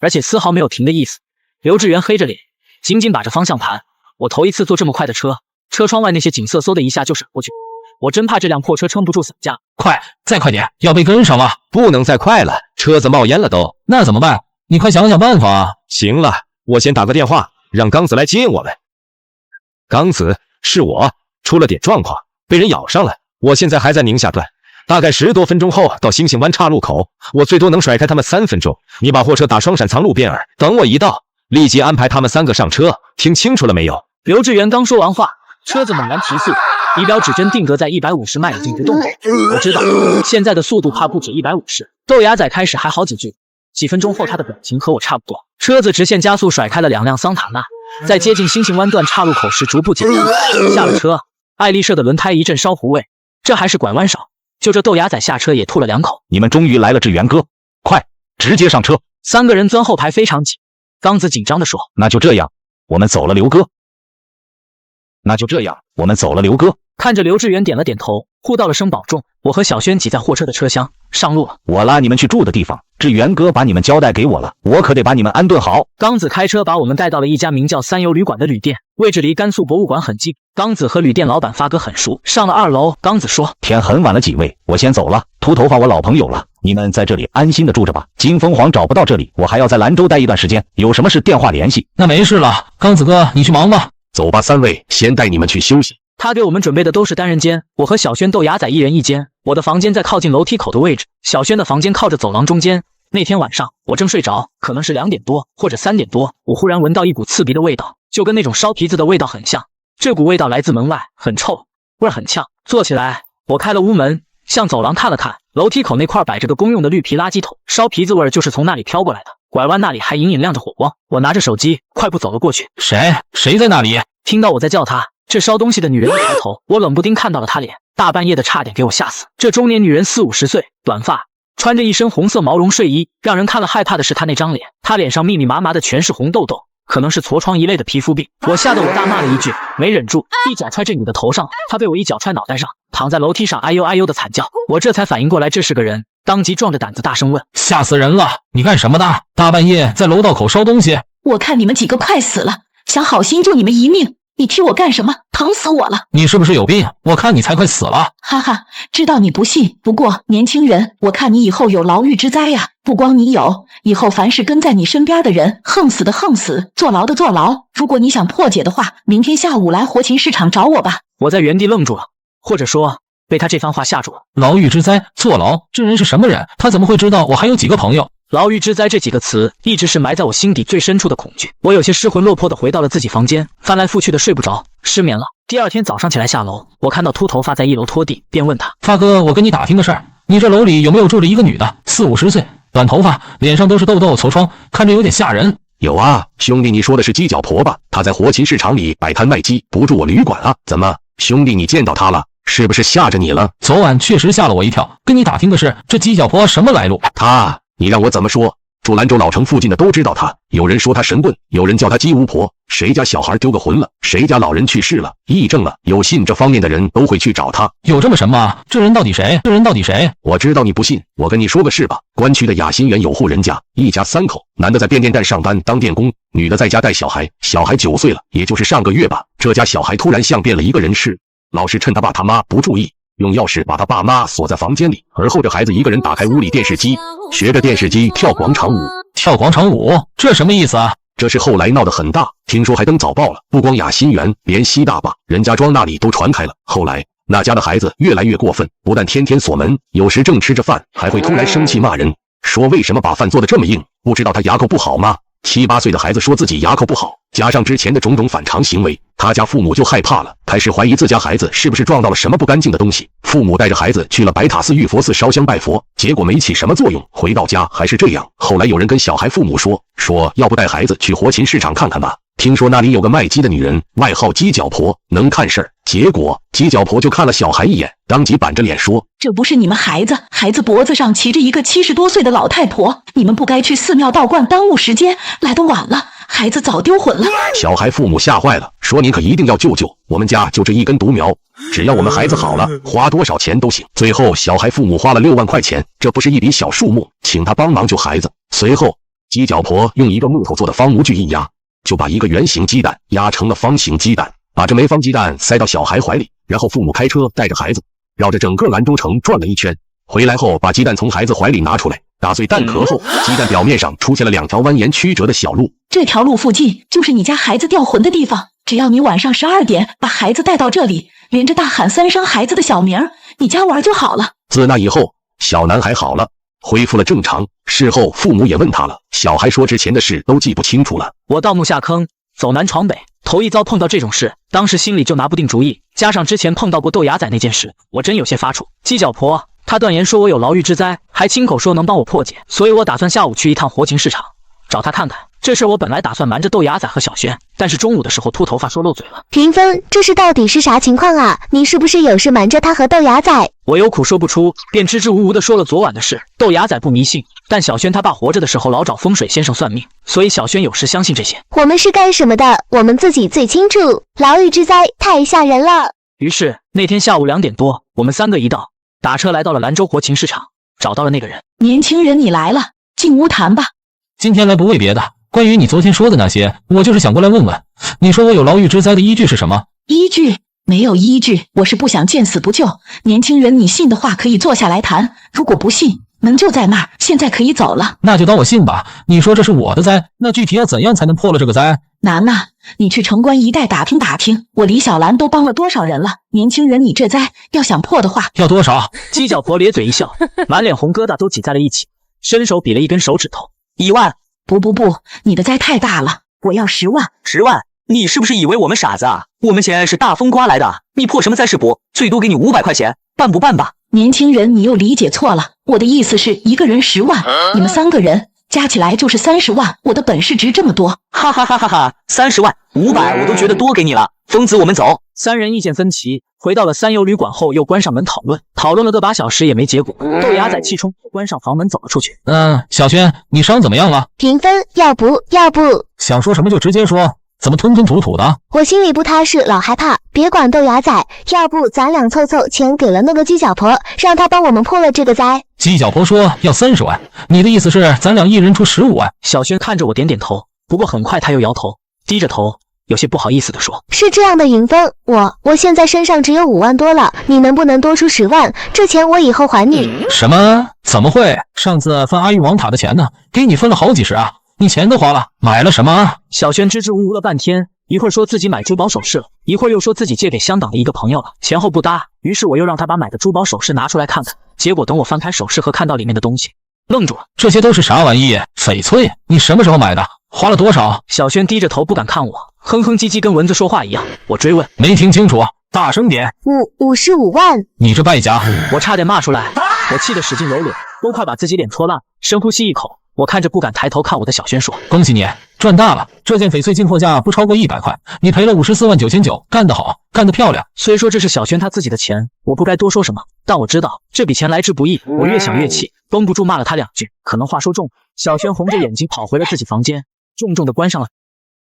[SPEAKER 3] 而且丝毫没有停的意思。刘志远黑着脸，紧紧把着方向盘。我头一次坐这么快的车，车窗外那些景色嗖的一下就闪过去，我真怕这辆破车撑不住散架。
[SPEAKER 2] 快，再快点，要被跟上了！
[SPEAKER 9] 不能再快了，车子冒烟了都。
[SPEAKER 2] 那怎么办？你快想想办法啊！
[SPEAKER 9] 行了，我先打个电话，让刚子来接我们。刚子，是我，出了点状况，被人咬上了。我现在还在宁夏段，大概10多分钟后到星星湾岔路口，我最多能甩开他们3分钟。你把货车打双闪藏路边儿，等我一到，立即安排他们3个上车。听清楚了没有？
[SPEAKER 3] 刘志远刚说完话，车子猛然提速，仪表指针定格在150迈，已经不动了。我知道现在的速度怕不止150。豆芽仔开始还好几句，几分钟后他的表情和我差不多。车子直线加速甩开了2辆桑塔纳，在接近星星湾段岔路口时逐步减速。下了车，爱丽舍的轮胎一阵烧糊味，这还是拐弯少。就这豆芽仔下车也吐了2口。
[SPEAKER 8] 你们终于来了，志源哥，快，直接上车
[SPEAKER 3] ！3个人钻后排非常挤。刚子紧张地说：“
[SPEAKER 8] 那就这样，我们走了，刘哥。那就这样，我们走了，刘哥。”
[SPEAKER 3] 看着刘志远点了点头，互道了声保重。我和小轩挤在货车的车厢，上路了。
[SPEAKER 8] 我拉你们去住的地方，志源哥把你们交代给我了，我可得把你们安顿好。
[SPEAKER 3] 刚子开车把我们带到了一家名叫三游旅馆的旅店，位置离甘肃博物馆很近。刚子和旅店老板发哥很熟。上了2楼，刚子说：“
[SPEAKER 8] 天很晚了，几位，我先走了。秃头发我老朋友了，你们在这里安心的住着吧。金凤凰找不到这里，我还要在兰州待一段时间，有什么事电话联系。”
[SPEAKER 2] 那没事了，刚子哥，你去忙吧。
[SPEAKER 7] 走吧，3位，先带你们去休息。
[SPEAKER 3] 他给我们准备的都是单人间，我和小轩、豆芽仔1人1间。我的房间在靠近楼梯口的位置，小轩的房间靠着走廊中间。那天晚上我正睡着，可能是2点多或者3点多，我忽然闻到一股刺鼻的味道，就跟那种烧皮子的味道很像。这股味道来自门外，很臭，味儿很呛。坐起来，我开了屋门，向走廊看了看，楼梯口那块摆着个公用的绿皮垃圾桶，烧皮子味儿就是从那里飘过来的。拐弯那里还隐隐亮着火光，我拿着手机快步走了过去。
[SPEAKER 2] 谁在那里？
[SPEAKER 3] 听到我在叫他，这烧东西的女人一抬头，我冷不丁看到了她脸，大半夜的差点给我吓死。这中年女人40、50岁，短发，穿着一身红色毛绒睡衣，让人看了害怕的是她那张脸，她脸上密密麻麻的全是红痘痘，可能是痤疮一类的皮肤病。我吓得我大骂了一句，没忍住，一脚踹这女的头上，她被我一脚踹脑袋上，躺在楼梯上哎呦哎呦的惨叫。我这才反应过来这是个人，当即壮着胆子大声问：“
[SPEAKER 2] 吓死人了！你干什么的？大半夜在楼道口烧东西？”
[SPEAKER 10] 我看你们几个快死了，想好心救你们一命，你踢我干什么？疼死我了！
[SPEAKER 2] 你是不是有病？我看你才快死了。
[SPEAKER 10] 哈哈，知道你不信，不过年轻人，我看你以后有牢狱之灾呀！不光你有，以后凡是跟在你身边的人，横死的横死，坐牢的坐牢。如果你想破解的话，明天下午来活禽市场找我吧。
[SPEAKER 3] 我在原地愣住了，或者说被他这番话吓住了。
[SPEAKER 2] 牢狱之灾，坐牢，这人是什么人？他怎么会知道我还有几个朋友？
[SPEAKER 3] 牢狱之灾这几个词一直是埋在我心底最深处的恐惧。我有些失魂落魄的回到了自己房间，翻来覆去的睡不着，失眠了。第二天早上起来下楼，我看到秃头发在1楼拖地，便问他：“
[SPEAKER 2] 发哥，我跟你打听个事儿，你这楼里有没有住着一个女的，40、50岁，短头发，脸上都是痘痘痤疮，看着有点吓人。”
[SPEAKER 7] 有啊，兄弟，你说的是鸡脚婆吧？她在活禽市场里摆摊卖鸡，不住我旅馆啊。怎么，兄弟你见到她了？是不是吓着你了？
[SPEAKER 2] 昨晚确实吓了我一跳。跟你打听的是，这鸡脚婆什么来路？
[SPEAKER 7] 她，你让我怎么说？住兰州老城附近的都知道她，有人说她神棍，有人叫她鸡巫婆。谁家小孩丢个魂了，谁家老人去世了，癔症了，有信这方面的人都会去找她。
[SPEAKER 2] 有这么神吗？这人到底谁？
[SPEAKER 7] 我知道你不信，我跟你说个事吧。关区的雅新园有户人家，一家3口，男的在变电站上班当电工，女的在家带小孩，小孩9岁了，也就是上个月吧。这家小孩突然像变了一个人似，老是趁他爸他妈不注意，用钥匙把他爸妈锁在房间里，而后这孩子一个人打开屋里电视机，学着电视机跳广场舞。
[SPEAKER 2] 跳广场舞？这什么意思啊？
[SPEAKER 7] 这是后来闹得很大，听说还登早报了，不光雅新园，连西大坝、任家庄那里都传开了。后来那家的孩子越来越过分，不但天天锁门，有时正吃着饭还会突然生气骂人，说为什么把饭做得这么硬，不知道他牙口不好吗？ 7、8岁的孩子说自己牙口不好，加上之前的种种反常行为，他家父母就害怕了，开始怀疑自家孩子是不是撞到了什么不干净的东西。父母带着孩子去了白塔寺玉佛寺烧香拜佛，结果没起什么作用，回到家还是这样。后来有人跟小孩父母说要不带孩子去活禽市场看看吧，听说那里有个卖鸡的女人，外号鸡脚婆，能看事儿。结果鸡脚婆就看了小孩一眼，当即板着脸说：“
[SPEAKER 10] 这不是你们孩子，孩子脖子上骑着一个70多岁的老太婆，你们不该去寺庙道观耽误时间，来得晚了，孩子早丢魂了。”
[SPEAKER 7] 小孩父母吓坏了，说：“你可一定要救救，我们家就这一根独苗，只要我们孩子好了，花多少钱都行。”最后小孩父母花了6万块钱，这不是一笔小数目，请他帮忙救孩子。随后鸡脚婆用一个木头做的方模具一压，就把一个圆形鸡蛋压成了方形鸡蛋，把这枚方鸡蛋塞到小孩怀里，然后父母开车带着孩子绕着整个兰州城转了一圈，回来后把鸡蛋从孩子怀里拿出来，打碎蛋壳后，鸡蛋表面上出现了2条蜿蜒曲折的小路。
[SPEAKER 10] 这条路附近就是你家孩子掉魂的地方，只要你晚上12点把孩子带到这里，连着大喊3声孩子的小名，你家玩就好了。
[SPEAKER 7] 自那以后，小男孩好了，恢复了正常。事后父母也问他了，小孩说之前的事都记不清楚了。
[SPEAKER 3] 我盗墓下坑，走南闯北，头一遭碰到这种事，当时心里就拿不定主意，加上之前碰到过豆芽仔那件事，我真有些发怵。鸡脚婆她断言说我有牢狱之灾，还亲口说能帮我破解，所以我打算下午去一趟活禽市场找她看看。这事我本来打算瞒着豆芽仔和小轩，但是中午的时候秃头发说漏嘴了。
[SPEAKER 1] 云峰，这是到底是啥情况啊？你是不是有事瞒着他和豆芽仔？
[SPEAKER 3] 我有苦说不出，便支支吾吾的说了昨晚的事。豆芽仔不迷信，但小轩他爸活着的时候老找风水先生算命，所以小轩有时相信这些。
[SPEAKER 1] 我们是干什么的？我们自己最清楚。牢狱之灾太吓人了。
[SPEAKER 3] 于是那天下午2点多，我们3个一道打车来到了兰州活禽市场，找到了那个人。
[SPEAKER 10] 年轻人，你来了，进屋谈吧。
[SPEAKER 2] 今天来不为别的，关于你昨天说的那些，我就是想过来问问，你说我有牢狱之灾的依据是什么？
[SPEAKER 10] 依据？没有依据，我是不想见死不救。年轻人，你信的话可以坐下来谈，如果不信，门就在那儿，现在可以走了。
[SPEAKER 2] 那就当我信吧。你说这是我的灾，那具体要怎样才能破了这个灾？
[SPEAKER 10] 楠楠，你去城关一带打听打听，我李小兰都帮了多少人了。年轻人，你这灾要想破的话，
[SPEAKER 2] 要多少？
[SPEAKER 3] 鸡脚婆咧嘴一笑，满脸红疙瘩都挤在了一起，伸手比了一根手指头。
[SPEAKER 4] 1万。
[SPEAKER 10] 不，你的灾太大了，我要10万。
[SPEAKER 4] 10万？你是不是以为我们傻子啊？我们钱是大风刮来的，你破什么灾事不？最多给你500块钱，办不办吧？
[SPEAKER 10] 年轻人，你又理解错了，我的意思是一个人10万，你们3个人加起来就是30万，我的本事值这么多。
[SPEAKER 4] 哈哈哈哈哈！30万，500我都觉得多给你了。疯子，我们走。
[SPEAKER 3] 3人意见分歧，回到了三游旅馆后又关上门讨论了个把小时也没结果。豆芽仔气冲关上房门走了出去。
[SPEAKER 2] 小轩，你伤怎么样了？
[SPEAKER 1] 云峰，要不
[SPEAKER 2] 想说什么就直接说，怎么吞吞吐吐的？
[SPEAKER 1] 我心里不踏实，老害怕。别管豆芽仔，要不咱俩凑钱给了那个鸡脚婆，让她帮我们破了这个灾。
[SPEAKER 2] 鸡脚婆说要30万，你的意思是咱俩一人出15万？
[SPEAKER 3] 小轩看着我点点头，不过很快他又摇头，低着头，有些不好意思地说：“
[SPEAKER 1] 是这样的，云峰，我现在身上只有5万多了，你能不能多出10万？这钱我以后还你。”
[SPEAKER 2] 什么？怎么会？上次分阿育王塔的钱呢？给你分了好几十啊！你钱都花了，买了什么？
[SPEAKER 3] 小轩支支吾吾了半天，一会儿说自己买珠宝首饰了，一会儿又说自己借给香港的一个朋友了，前后不搭。于是我又让他把买的珠宝首饰拿出来看看，结果等我翻开首饰盒看到里面的东西，愣住了。
[SPEAKER 2] 这些都是啥玩意？翡翠？你什么时候买的？花了多少？
[SPEAKER 3] 小轩低着头不敢看我，哼哼唧唧跟蚊子说话一样。我追问，
[SPEAKER 2] 没听清楚，大声点。
[SPEAKER 1] 55万！
[SPEAKER 2] 你这败家！
[SPEAKER 3] 我差点骂出来，我气得使劲揉脸，都快把自己脸戳烂。深呼吸一口，我看着不敢抬头看我的小轩说：“
[SPEAKER 2] 恭喜你，赚大了！这件翡翠进货价不超过100块，你赔了54万9千9，干得好，干得漂亮。”
[SPEAKER 3] 虽说这是小轩他自己的钱，我不该多说什么，但我知道这笔钱来之不易。我越想越气，绷不住骂了他2句。可能话说重，小轩红着眼睛跑回了自己房间，重重的关上了。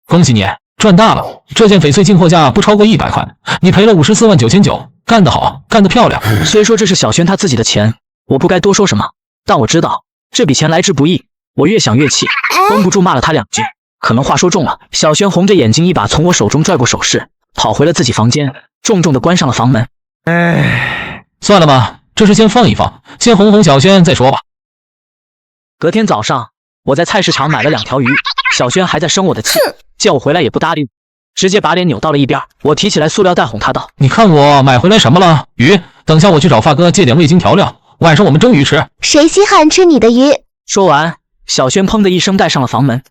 [SPEAKER 2] 恭喜你，赚大了！这件翡翠进货价不超过100块，你赔了54万9千9，干得好，干得漂亮。
[SPEAKER 3] 虽说这是小轩他自己的钱，我不该多说什么，但我知道这笔钱来之不易。我越想越气，绷不住骂了他2句。可能话说重了，小轩红着眼睛一把从我手中拽过首饰，跑回了自己房间，重重的关上了房门。
[SPEAKER 2] 算了吧，这事先放一放，先哄哄小轩再说吧。
[SPEAKER 3] 隔天早上，我在菜市场买了2条鱼，小轩还在生我的气，见我回来也不搭理，直接把脸扭到了一边。我提起来塑料袋哄他道：“
[SPEAKER 2] 你看我买回来什么了？鱼，等下我去找发哥借点味精调料，晚上我们蒸鱼吃。”
[SPEAKER 1] 谁稀罕吃你的鱼？
[SPEAKER 3] 说完，小轩砰的一声带上了房门。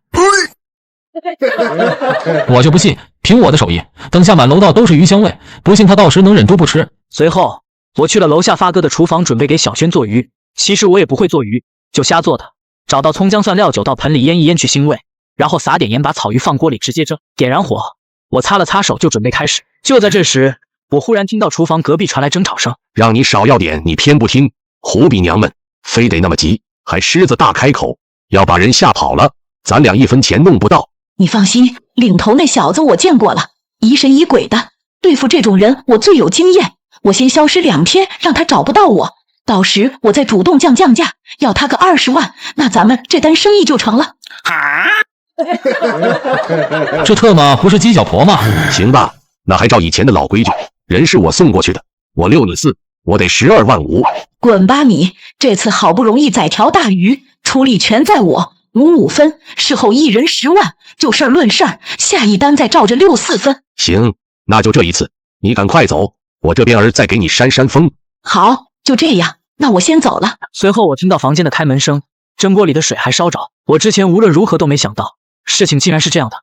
[SPEAKER 2] 我就不信，凭我的手艺，等下满楼道都是鱼香味，不信他到时能忍住不吃。
[SPEAKER 3] 随后，我去了楼下发哥的厨房，准备给小轩做鱼。其实我也不会做鱼，就瞎做的。找到葱姜蒜料酒，到盆里腌一腌去腥味，然后撒点盐，把草鱼放锅里直接蒸。点燃火，我擦了擦手，就准备开始。就在这时，我忽然听到厨房隔壁传来争吵声。
[SPEAKER 7] 让你少要点，你偏不听，虎比娘们，非得那么急，还狮子大开口，要把人吓跑了，咱俩1分钱弄不到。
[SPEAKER 10] 你放心，领头那小子我见过了，疑神疑鬼的，对付这种人我最有经验。我先消失2天，让他找不到我，到时我再主动降价，要他个20万，那咱们这单生意就成了。
[SPEAKER 2] 这特么不是鸡脚婆吗？
[SPEAKER 7] 行吧，那还照以前的老规矩，人是我送过去的，我6你4，我得12万5。
[SPEAKER 10] 滚吧你！这次好不容易宰条大鱼，出力全在我，5-5分，事后1人10万，就事论事，下一单再照着6-4分。
[SPEAKER 7] 行，那就这一次，你赶快走，我这边儿再给你扇风。
[SPEAKER 10] 好，就这样，那我先走了。
[SPEAKER 3] 随后我听到房间的开门声，蒸锅里的水还烧着。我之前无论如何都没想到，事情竟然是这样的。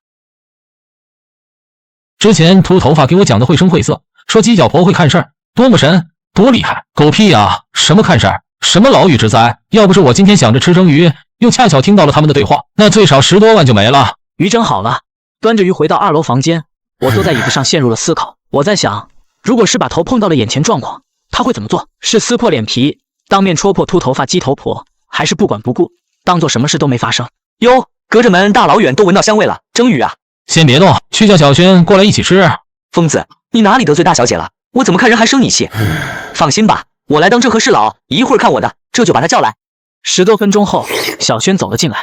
[SPEAKER 2] 之前秃头发给我讲的绘声绘色，说鸡脚婆会看事儿，多么神，多厉害！狗屁呀！什么看事儿，什么牢狱之灾？要不是我今天想着吃蒸鱼，又恰巧听到了他们的对话，那最少10多万就没了。
[SPEAKER 3] 鱼蒸好了，端着鱼回到2楼房间，我坐在椅子上陷入了思考。我在想，如果是把头碰到了眼前状况，他会怎么做？是撕破脸皮，当面戳破秃头发鸡头婆，还是不管不顾，当做什么事都没发生？
[SPEAKER 4] 哟，隔着门大老远都闻到香味了，蒸鱼啊！
[SPEAKER 2] 先别动，去叫小轩过来一起吃。
[SPEAKER 4] 疯子，你哪里得罪大小姐了？我怎么看人还生你气？放心吧，我来当这和事佬，一会儿看我的，这就把他叫来。
[SPEAKER 3] 10多分钟后，小轩走了进来。